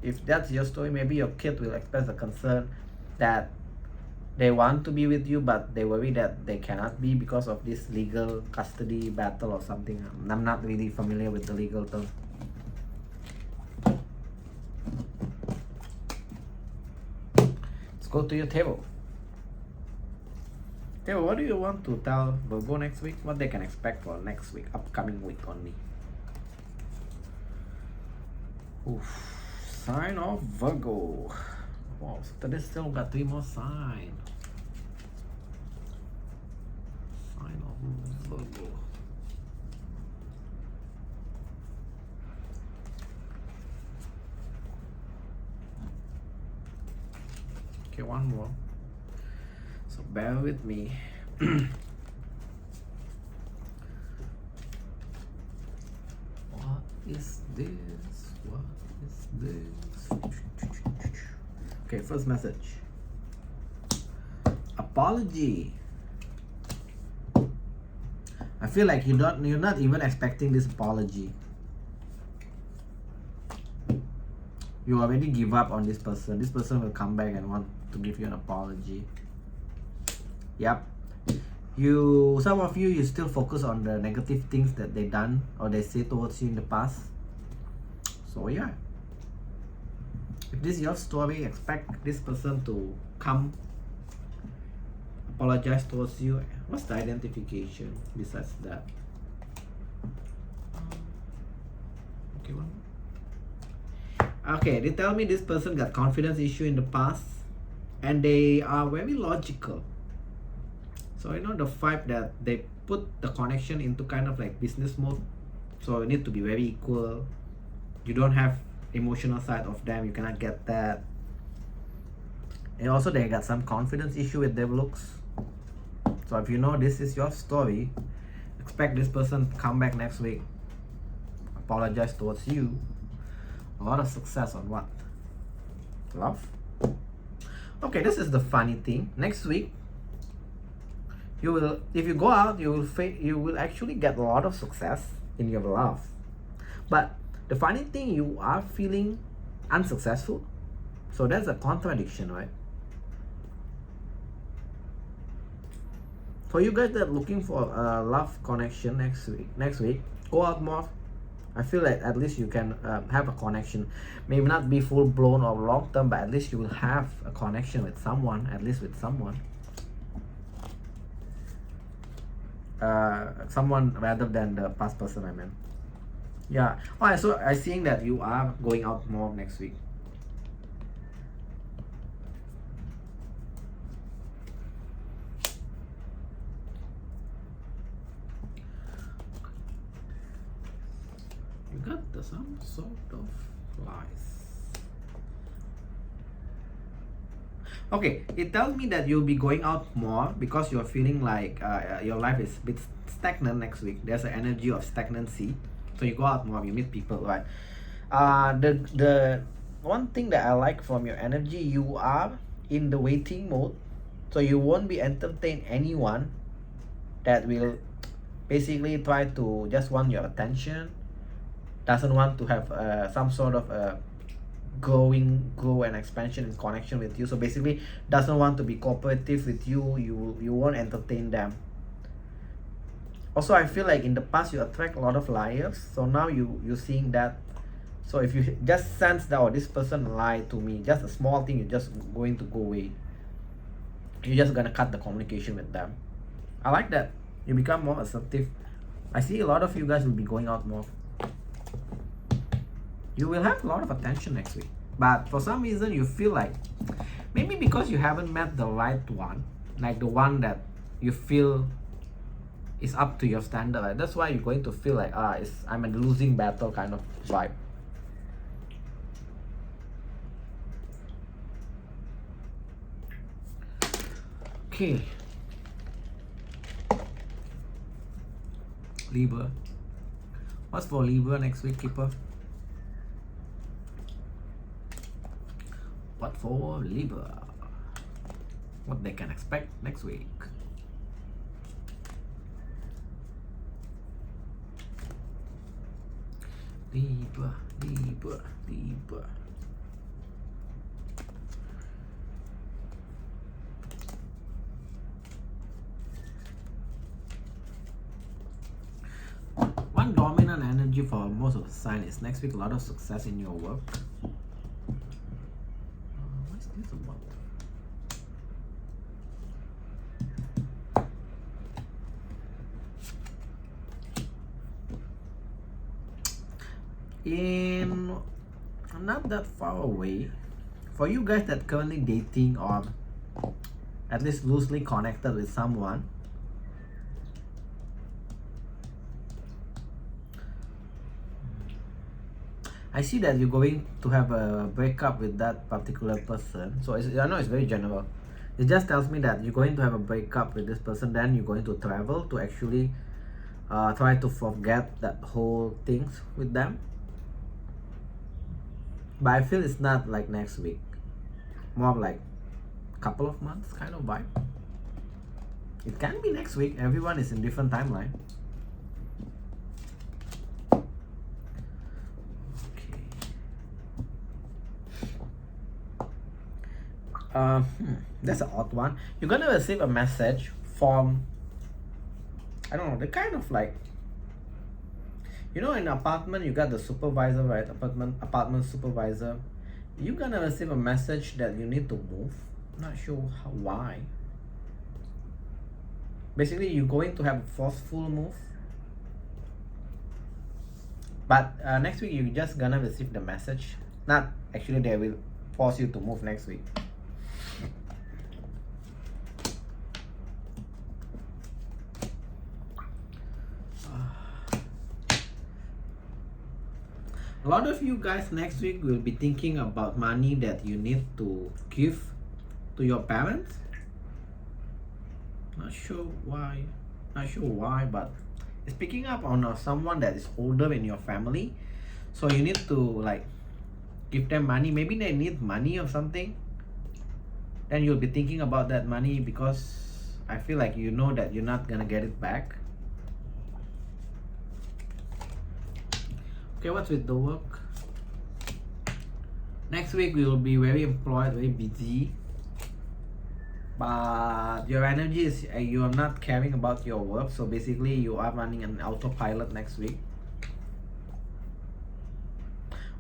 if that's your story, maybe your kid will express a concern that they want to be with you, but they worry that they cannot be because of this legal custody battle or something. I'm not really familiar with the legal term. Let's go to your table. Table, what do you want to tell Virgo next week? What they can expect for next week, upcoming week only? Oof. Sign of Virgo. Wow, so today still got 3 more signs. Sign of Virgo. Okay, one more. So bear with me. What is this? What is this? Okay, first message. Apology. I feel like you're not even expecting this apology. You already give up on this person. This person will come back and want to give you an apology. Yep. Some of you still focus on the negative things that they done or they say towards you in the past. So yeah. If this is your story, expect this person to come apologize towards you. What's the identification besides that? Okay, one. Okay, they tell me this person got confidence issue in the past and they are very logical. So you know the vibe that they put the connection into kind of like business mode. So you need to be very equal. You don't have emotional side of them, you cannot get that. And also they got some confidence issue with their looks. So if you know this is your story, expect this person to come back next week, apologize towards you. A lot of success on what? Love. Okay, this is the funny thing. Next week, you will, if you go out, you will actually get a lot of success in your love. But the funny thing, you are feeling unsuccessful. So that's a contradiction, right? For you guys that are looking for a love connection next week, go out more. I feel like at least you can have a connection. Maybe not be full blown or long term, but at least you will have a connection with someone, at least with someone. Someone rather than the past person I meant. Yeah. Oh, so I seeing that you are going out more next week. You got some sort of lies. Okay, it tells me that you'll be going out more because you're feeling like your life is a bit stagnant next week. There's an energy of stagnancy. So you go out more, you meet people, right? The one thing that I like from your energy, you are in the waiting mode. So you won't be entertain anyone that will basically try to just want your attention, doesn't want to have some sort of grow and expansion and connection with you. So basically doesn't want to be cooperative with you. You won't entertain them. Also, I feel like in the past you attract a lot of liars, so now you're seeing that. So if you just sense that, oh, this person lied to me, just a small thing, you're just going to go away. You're just gonna cut the communication with them. I like that. You become more assertive. I see a lot of you guys will be going out more. You will have a lot of attention next week, but for some reason you feel like maybe because you haven't met the right one, like the one that you feel is up to your standard, right? That's why you're going to feel like I'm a losing battle kind of vibe. Okay, Libra. What's for Libra next week, Keeper? What for Libra? What they can expect next week? Libra, Libra, Libra. One dominant energy for most of the sign is next week a lot of success in your work. What's this about? In not that far away, for you guys that currently dating or at least loosely connected with someone, I see that you're going to have a breakup with that particular person. So I know it's very general. It just tells me that you're going to have a breakup with this person, then you're going to travel to actually try to forget that whole things with them. But I feel it's not like next week, more like a couple of months kind of vibe. It can be next week. Everyone is in different timeline. That's an odd one. You're gonna receive a message from, I don't know, the kind of like, you know, in an apartment you got the supervisor, right? Apartment supervisor. You're gonna receive a message that you need to move. Not sure why. Basically, you're going to have a forceful move. But next week you're just gonna receive the message. Not actually, they will force you to move next week. A lot of you guys next week will be thinking about money that you need to give to your parents. Not sure why, but it's picking up on someone that is older in your family. So you need to like give them money. Maybe they need money or something. Then you'll be thinking about that money because I feel like you know that you're not gonna get it back. Okay, what's with the work? Next week we will be very employed, very busy. But your energy is, you are not caring about your work. So basically you are running an autopilot next week.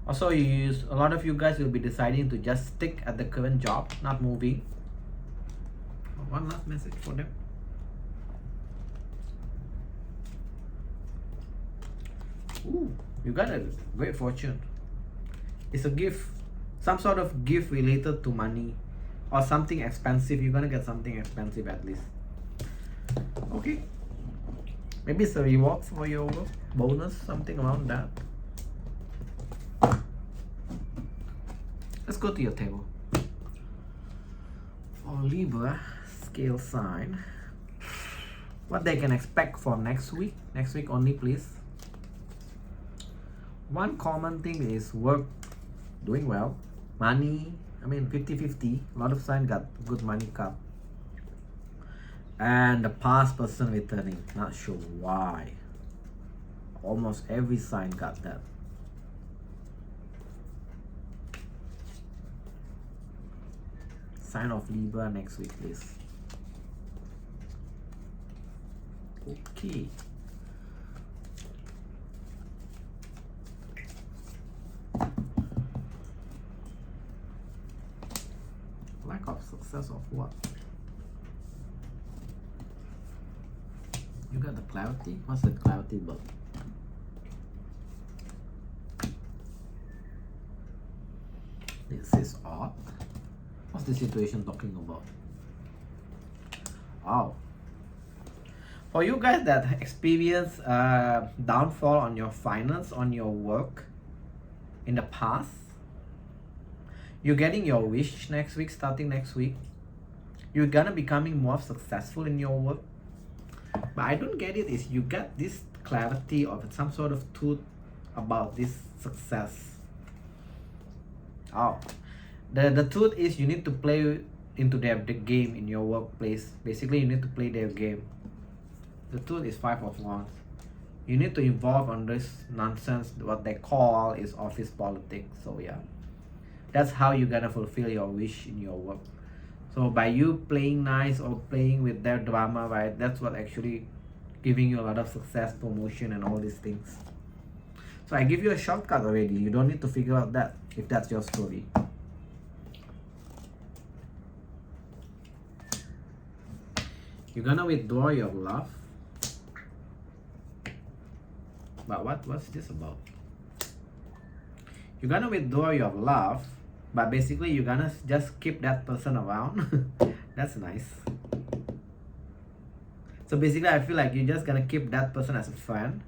Also, a lot of you guys will be deciding to just stick at the current job, not moving. One last message for them. Ooh, you got a great fortune. It's a gift, some sort of gift related to money or something expensive. You're gonna get something expensive at least. Okay, maybe it's a reward for your work, bonus, something around that. Let's go to your table. For Libra scale sign, what they can expect for next week. Next week only, please. One common thing is work doing well. Money, I mean 50-50. A lot of signs got good money cup. And the past person returning. Not sure why. Almost every sign got that. Sign of Libra next week, please. Okay. of success of what? You got the clarity? What's the clarity about? This is odd. What's the situation talking about? Oh. For you guys that experience downfall on your finance, on your work in the past, you're getting your wish next week, starting next week. You're gonna becoming more successful in your work. But I don't get it is you get this clarity of some sort of truth about this success. Oh, the truth is you need to play into the game in your workplace. Basically, you need to play their game. The truth is 5 of Wands. You need to involve on this nonsense, what they call is office politics. So yeah, that's how you're gonna fulfill your wish in your work. So by you playing nice or playing with their drama, right, that's what actually giving you a lot of success, promotion and all these things. So I give you a shortcut already. You don't need to figure out that if that's your story. You're gonna withdraw your love. But what's this about? You're gonna withdraw your love, but basically you're gonna just keep that person around. That's nice. So basically I feel like you're just gonna keep that person as a friend.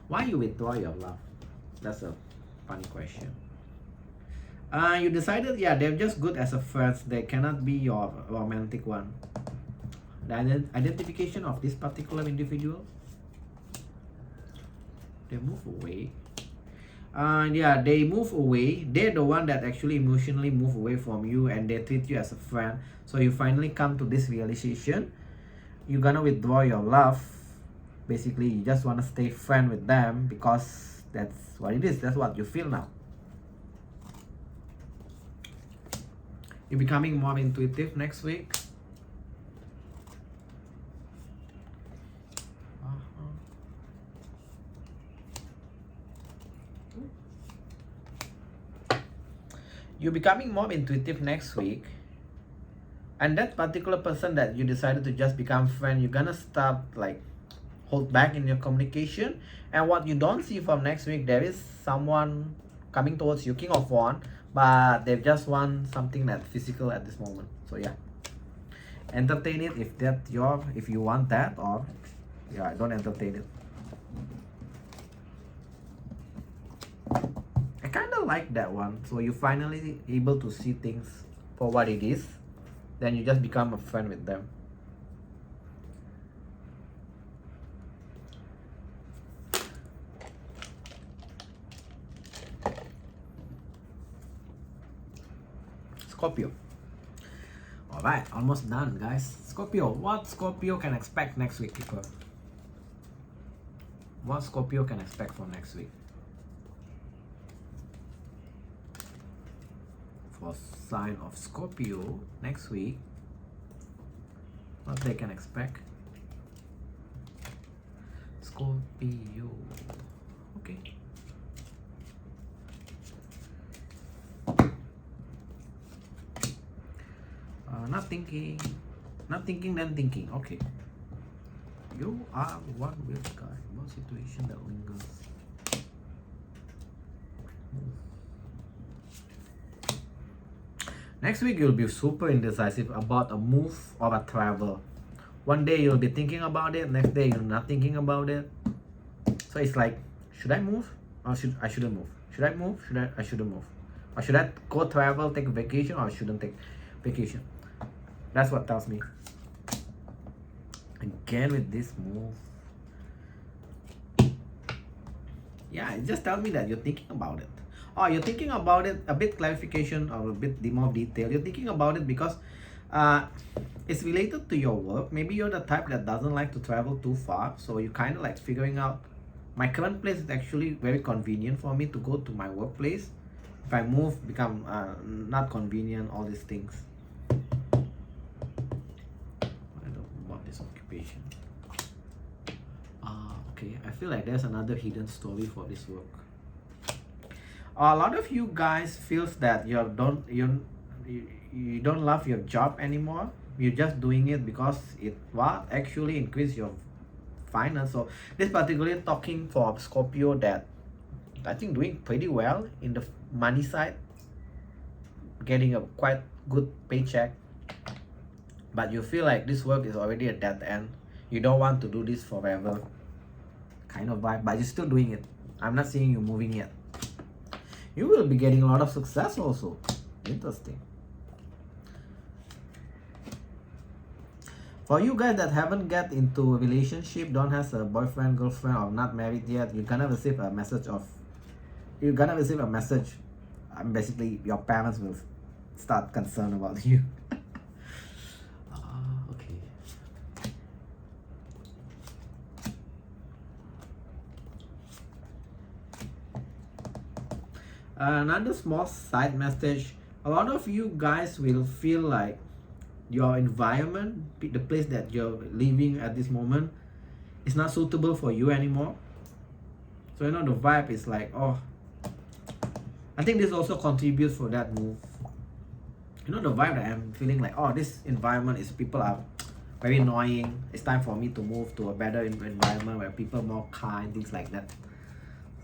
Why you withdraw your love? That's a funny question. You decided, yeah, they're just good as a friends. They cannot be your romantic one. The identification of this particular individual, they move away. Yeah, they move away. They're the one that actually emotionally move away from you and they treat you as a friend. So you finally come to this realization. You're gonna withdraw your love. Basically, you just want to stay friend with them because that's what it is. That's what you feel now. You're becoming more intuitive next week. You're becoming more intuitive next week, and that particular person that you decided to just become friend, you're gonna start like hold back in your communication. And what you don't see from next week, there is someone coming towards you, King of Wands, but they just want something that physical at this moment. So yeah, entertain it if you want that, or yeah, don't entertain it. I kind of like that one. So you finally able to see things for what it is, then you just become a friend with them. Scorpio. All right, almost done, guys. Scorpio, what Scorpio can expect next week, people? What Scorpio can expect for next week? For sign of Scorpio next week, what they can expect? Scorpio. Okay. Not thinking, then thinking. Okay. You are one weird guy. What situation that lingers? Next week you'll be super indecisive about a move or a travel. One day you'll be thinking about it, next day you're not thinking about it. So it's like, should I move or I shouldn't move? Should I move? I shouldn't move? Or should I go travel, take a vacation, or I shouldn't take vacation? That's what tells me. Again with this move. Yeah, it just tells me that you're thinking about it. Oh, you're thinking about it, a bit clarification or a bit more detail. You're thinking about it because it's related to your work. Maybe you're the type that doesn't like to travel too far. So you kind of like figuring out, my current place is actually very convenient for me to go to my workplace. If I move, become not convenient, all these things. I don't know about this occupation. Okay, I feel like there's another hidden story for this work. A lot of you guys feels that you don't love your job anymore. You're just doing it because it will actually increase your finance. So this particularly talking for Scorpio that I think doing pretty well in the money side, getting a quite good paycheck, but you feel like this work is already a dead end. You don't want to do this forever kind of vibe, but you're still doing it. I'm not seeing you moving yet. You will be getting a lot of success also. Interesting. For you guys that haven't get into a relationship, don't have a boyfriend, girlfriend, or not married yet, you're gonna receive a message. Basically, your parents will start concerned about you. Okay. Another small side message. A lot of you guys will feel like your environment, the place that you're living at this moment, is not suitable for you anymore. So you know the vibe is like, oh, I think this also contributes for that move. You know the vibe that I'm feeling like, oh, this environment is, people are very annoying. It's time for me to move to a better environment where people are more kind, things like that.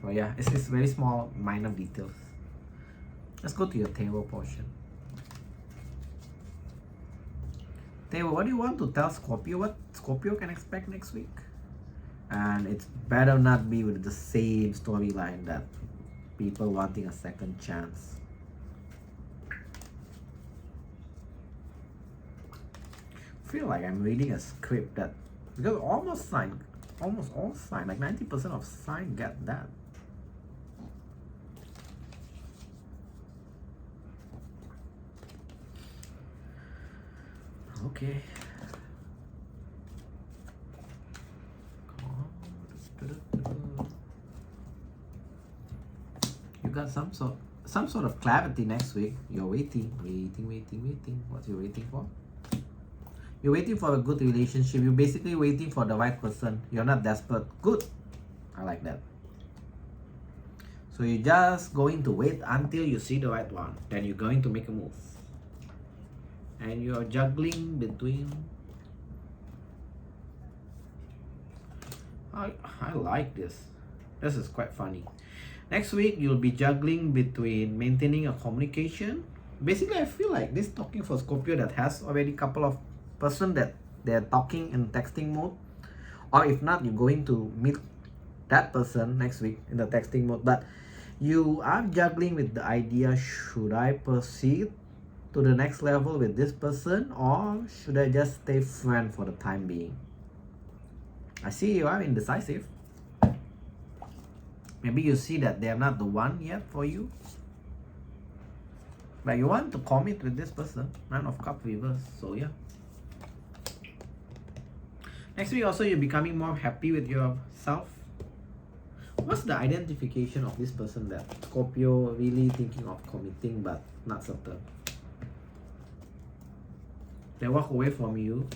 So yeah, it's very small, minor details. Let's go to your table portion. What do you want to tell Scorpio? What Scorpio can expect next week? And it's better not be with the same storyline that people wanting a second chance. I feel like I'm reading a script that, because almost all sign, like 90% of sign get that. Okay. You got some sort of clarity next week. You're waiting. What you waiting for? You're waiting for a good relationship. You're basically waiting for the right person. You're not desperate. Good. I like that. So you're just going to wait until you see the right one. Then you're going to make a move. And you're juggling between, I like this. This is quite funny. Next week you'll be juggling between maintaining a communication. Basically, I feel like this talking for Scorpio that has already a couple of person that they're talking in texting mode, or if not, you're going to meet that person next week in the texting mode. But you are juggling with the idea, should I proceed to the next level with this person, or should I just stay friend for the time being? I see you are indecisive. Maybe you see that they are not the one yet for you, but you want to commit with this person. 9 of Cups reverse. So yeah, next week also you're becoming more happy with yourself. What's the identification of this person that Scorpio really thinking of committing but not certain? They walk away from you.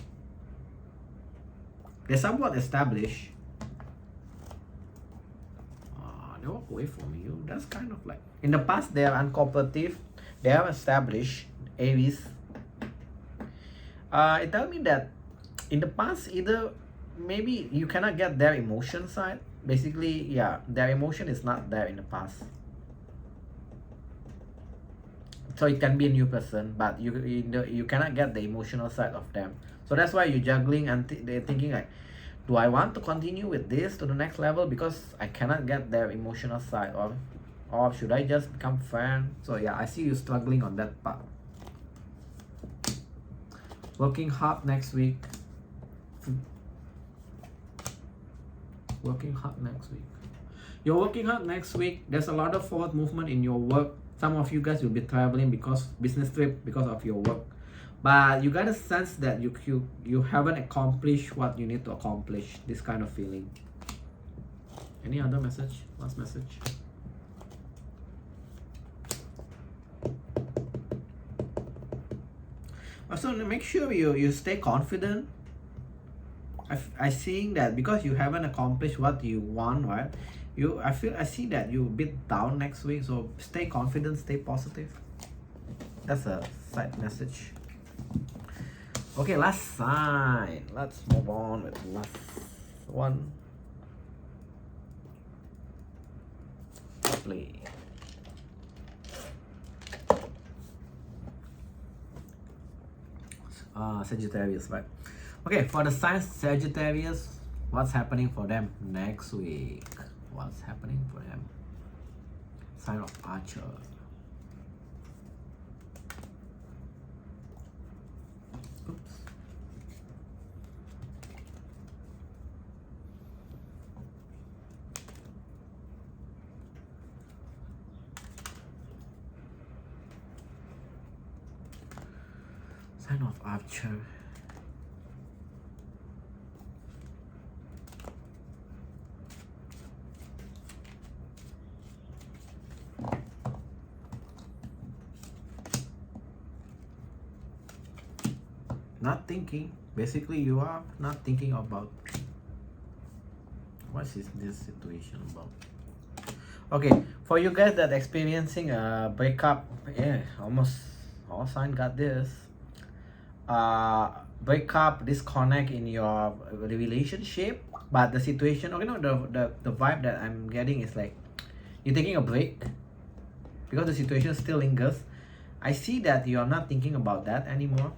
They're somewhat established. They walk away from you. That's kind of like, in the past they are uncooperative. They are established. Aries. It tells me that in the past, either maybe you cannot get their emotion side. Basically, yeah, their emotion is not there in the past. So it can be a new person, but you cannot get the emotional side of them. So that's why you're juggling and they're thinking like, do I want to continue with this to the next level because I cannot get their emotional side, or should I just become friend? So yeah, I see you struggling on that part. Working hard next week. Working hard next week. You're working hard next week. There's a lot of forward movement in your work. Some of you guys will be traveling because business trip because of your work, but you got a sense that you haven't accomplished what you need to accomplish. This kind of feeling. Any other message? Last message. Also, make sure you stay confident. I seeing that because you haven't accomplished what you want, right? I see that you're a bit down next week, so stay confident, stay positive. That's a side message. Okay, last sign. Let's move on with last one. Lovely. Sagittarius, right? Okay, for the sign Sagittarius, what's happening for them next week? What's happening for them? Sign of Archer. Oops. Sign of Archer. Not thinking. Basically, you are not thinking about what is this situation about. Okay, for you guys that experiencing a breakup, yeah, almost all sign got this. Breakup, disconnect in your relationship, but the situation, okay, no, the vibe that I'm getting is like you're taking a break because the situation still lingers. I see that you are not thinking about that anymore.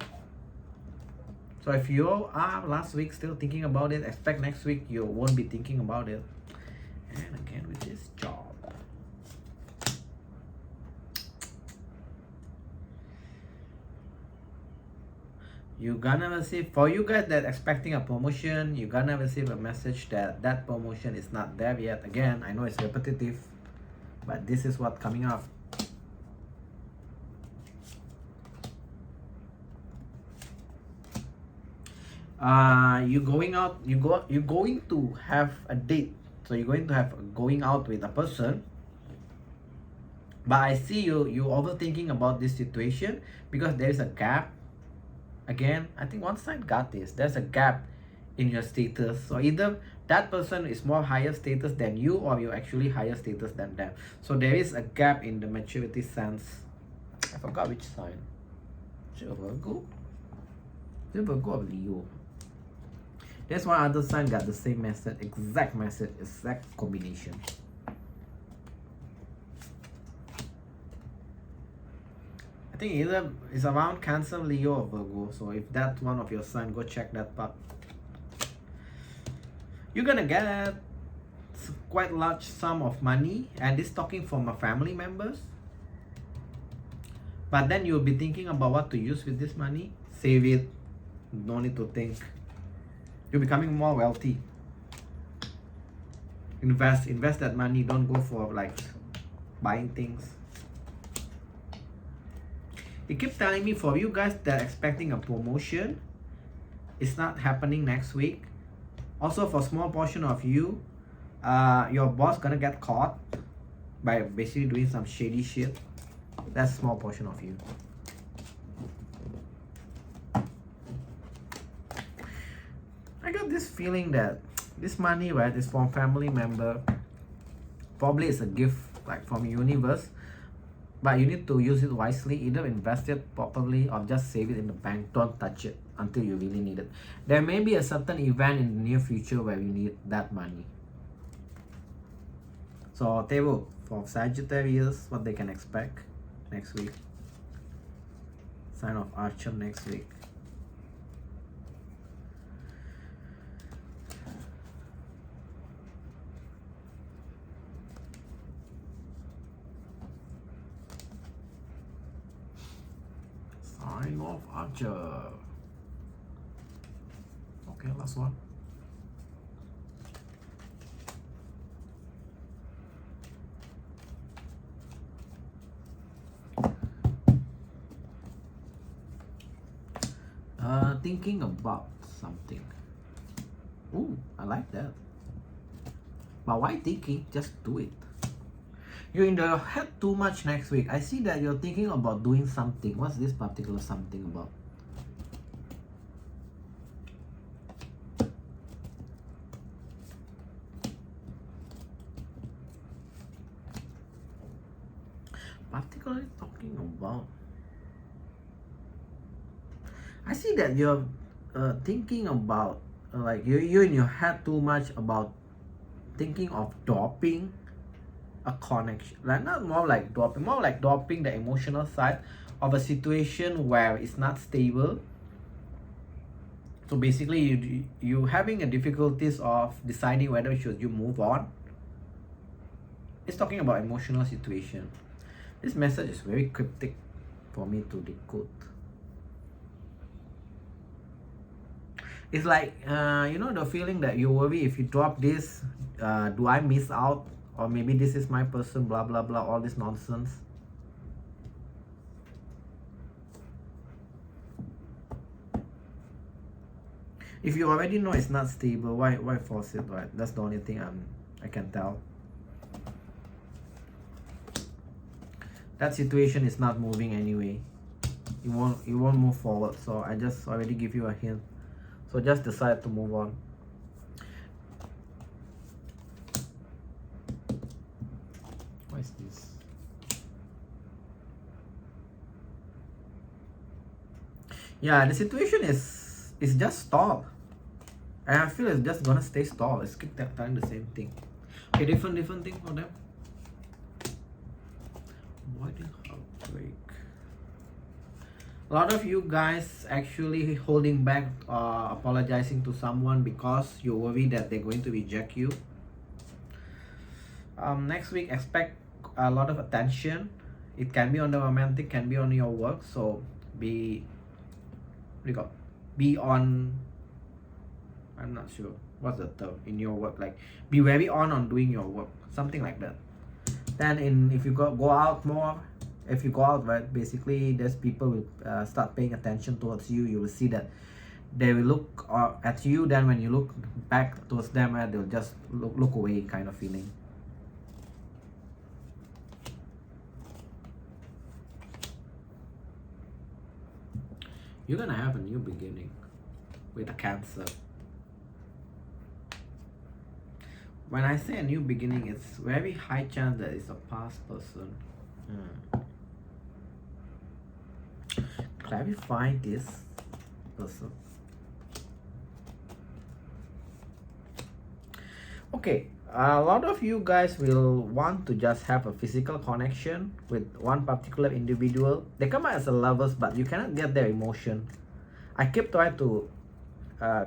So if you are last week still thinking about it, expect next week you won't be thinking about it. And again with this job. You're gonna receive, for you guys that expecting a promotion, you're gonna receive a message that that promotion is not there yet. Again, I know it's repetitive, but this is what coming up. You're going out, you're going to have a date. So you're going to have going out with a person. But I see you overthinking about this situation because there is a gap. Again, I think one side got this. There's a gap in your status. So either that person is more higher status than you, or you're actually higher status than them. So there is a gap in the maturity sense. I forgot which sign. Is it Virgo? Is it Virgo or Leo? There's one other sign got the same message, exact combination. I think either it's around Cancer, Leo, or Virgo. So if that's one of your sign, go check that part. You're gonna get quite large sum of money, and this talking from a family members. But then you'll be thinking about what to use with this money. Save it. No need to think. You're becoming more wealthy. Invest that money. Don't go for like buying things. It keeps telling me for you guys that are expecting a promotion, it's not happening next week. Also for small portion of you, your boss gonna get caught by basically doing some shady shit. That's small portion of you. I got this feeling that this money, right, is from family member. Probably it's a gift like from universe, but you need to use it wisely. Either invest it properly or just save it in the bank. Don't touch it until you really need it. There may be a certain event in the near future where you need that money. So table for Sagittarius, what they can expect next week. Sign of Archer next week. Sign of Archer. Okay, last one. Thinking about something. Ooh, I like that. But why thinking? Just do it. You're in the head too much next week. I see that you're thinking about doing something. What's this particular something about? Particularly talking about I see that you're thinking about like you're in your head too much about thinking of dropping a connection, like not more like dropping, more like dropping the emotional side of a situation where it's not stable. So basically you having a difficulties of deciding whether should you move on. It's talking about emotional situation. This message is very cryptic for me to decode. It's like you know, the feeling that you worry, if you drop this, do I miss out, or maybe this is my person, blah blah blah, all this nonsense. If you already know it's not stable, why force it, right? That's the only thing I can tell. That situation is not moving anyway. It won't move forward. So I just already give you a hint. So just decide to move on. What is this? Yeah, the situation is just stall. And I feel it's just gonna stay stall. It's keep telling the same thing. Okay, different thing for them. Avoiding heartbreak. A lot of you guys actually holding back, apologizing to someone because you worry that they're going to reject you. Next week, expect a lot of attention. It can be on the romantic, can be on your work. So be on, I'm not sure what's the term in your work, like be very on doing your work, something like that. Then if you go out more, if you go out, right, basically there's people will start paying attention towards you. You will see that they will look at you, then when you look back towards them, they'll just look away, kind of feeling. You're gonna have a new beginning with a Cancer. When I say a new beginning, it's very high chance that it's a past person. Clarify this person. Okay, a lot of you guys will want to just have a physical connection with one particular individual. They come out as a lovers, but you cannot get their emotion. I keep trying to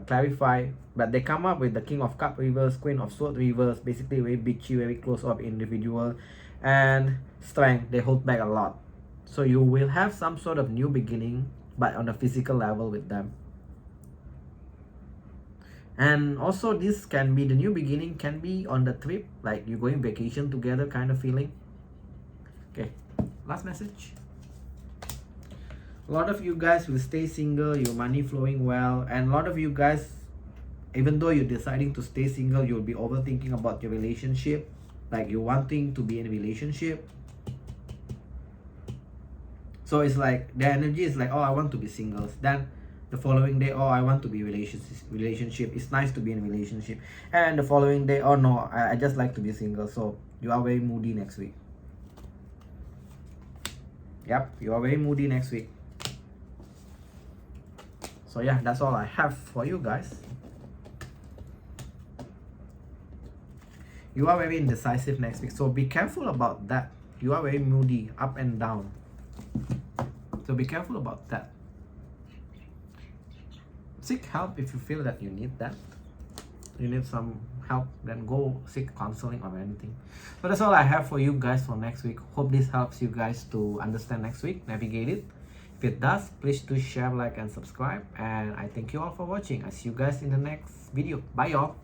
clarify, but they come up with the King of Cup reverse, Queen of Swords reverse, basically very bitchy, very close up individual, and strength. They hold back a lot. So you will have some sort of new beginning, but on a physical level with them. And also this can be, the new beginning can be on the trip, like you're going vacation together kind of feeling. Okay, last message. A lot of you guys will stay single, your money flowing well, and a lot of you guys, even though you're deciding to stay single, you'll be overthinking about your relationship, like you're wanting to be in a relationship. So it's like the energy is like, oh, I want to be single. Then the following day, oh, I want to be relationship. It's nice to be in a relationship. And the following day, oh no, I just like to be single. So you are very moody next week. Yep, you are very moody next week. So yeah, that's all I have for you guys. You are very indecisive next week, so be careful about that. You are very moody, up and down. So be careful about that. Seek help if you feel that you need that. You need some help, then go seek counseling or anything. So that's all I have for you guys for next week. Hope this helps you guys to understand next week, navigate it. If it does, please do share, like, and subscribe. And I thank you all for watching. I see you guys in the next video. Bye y'all.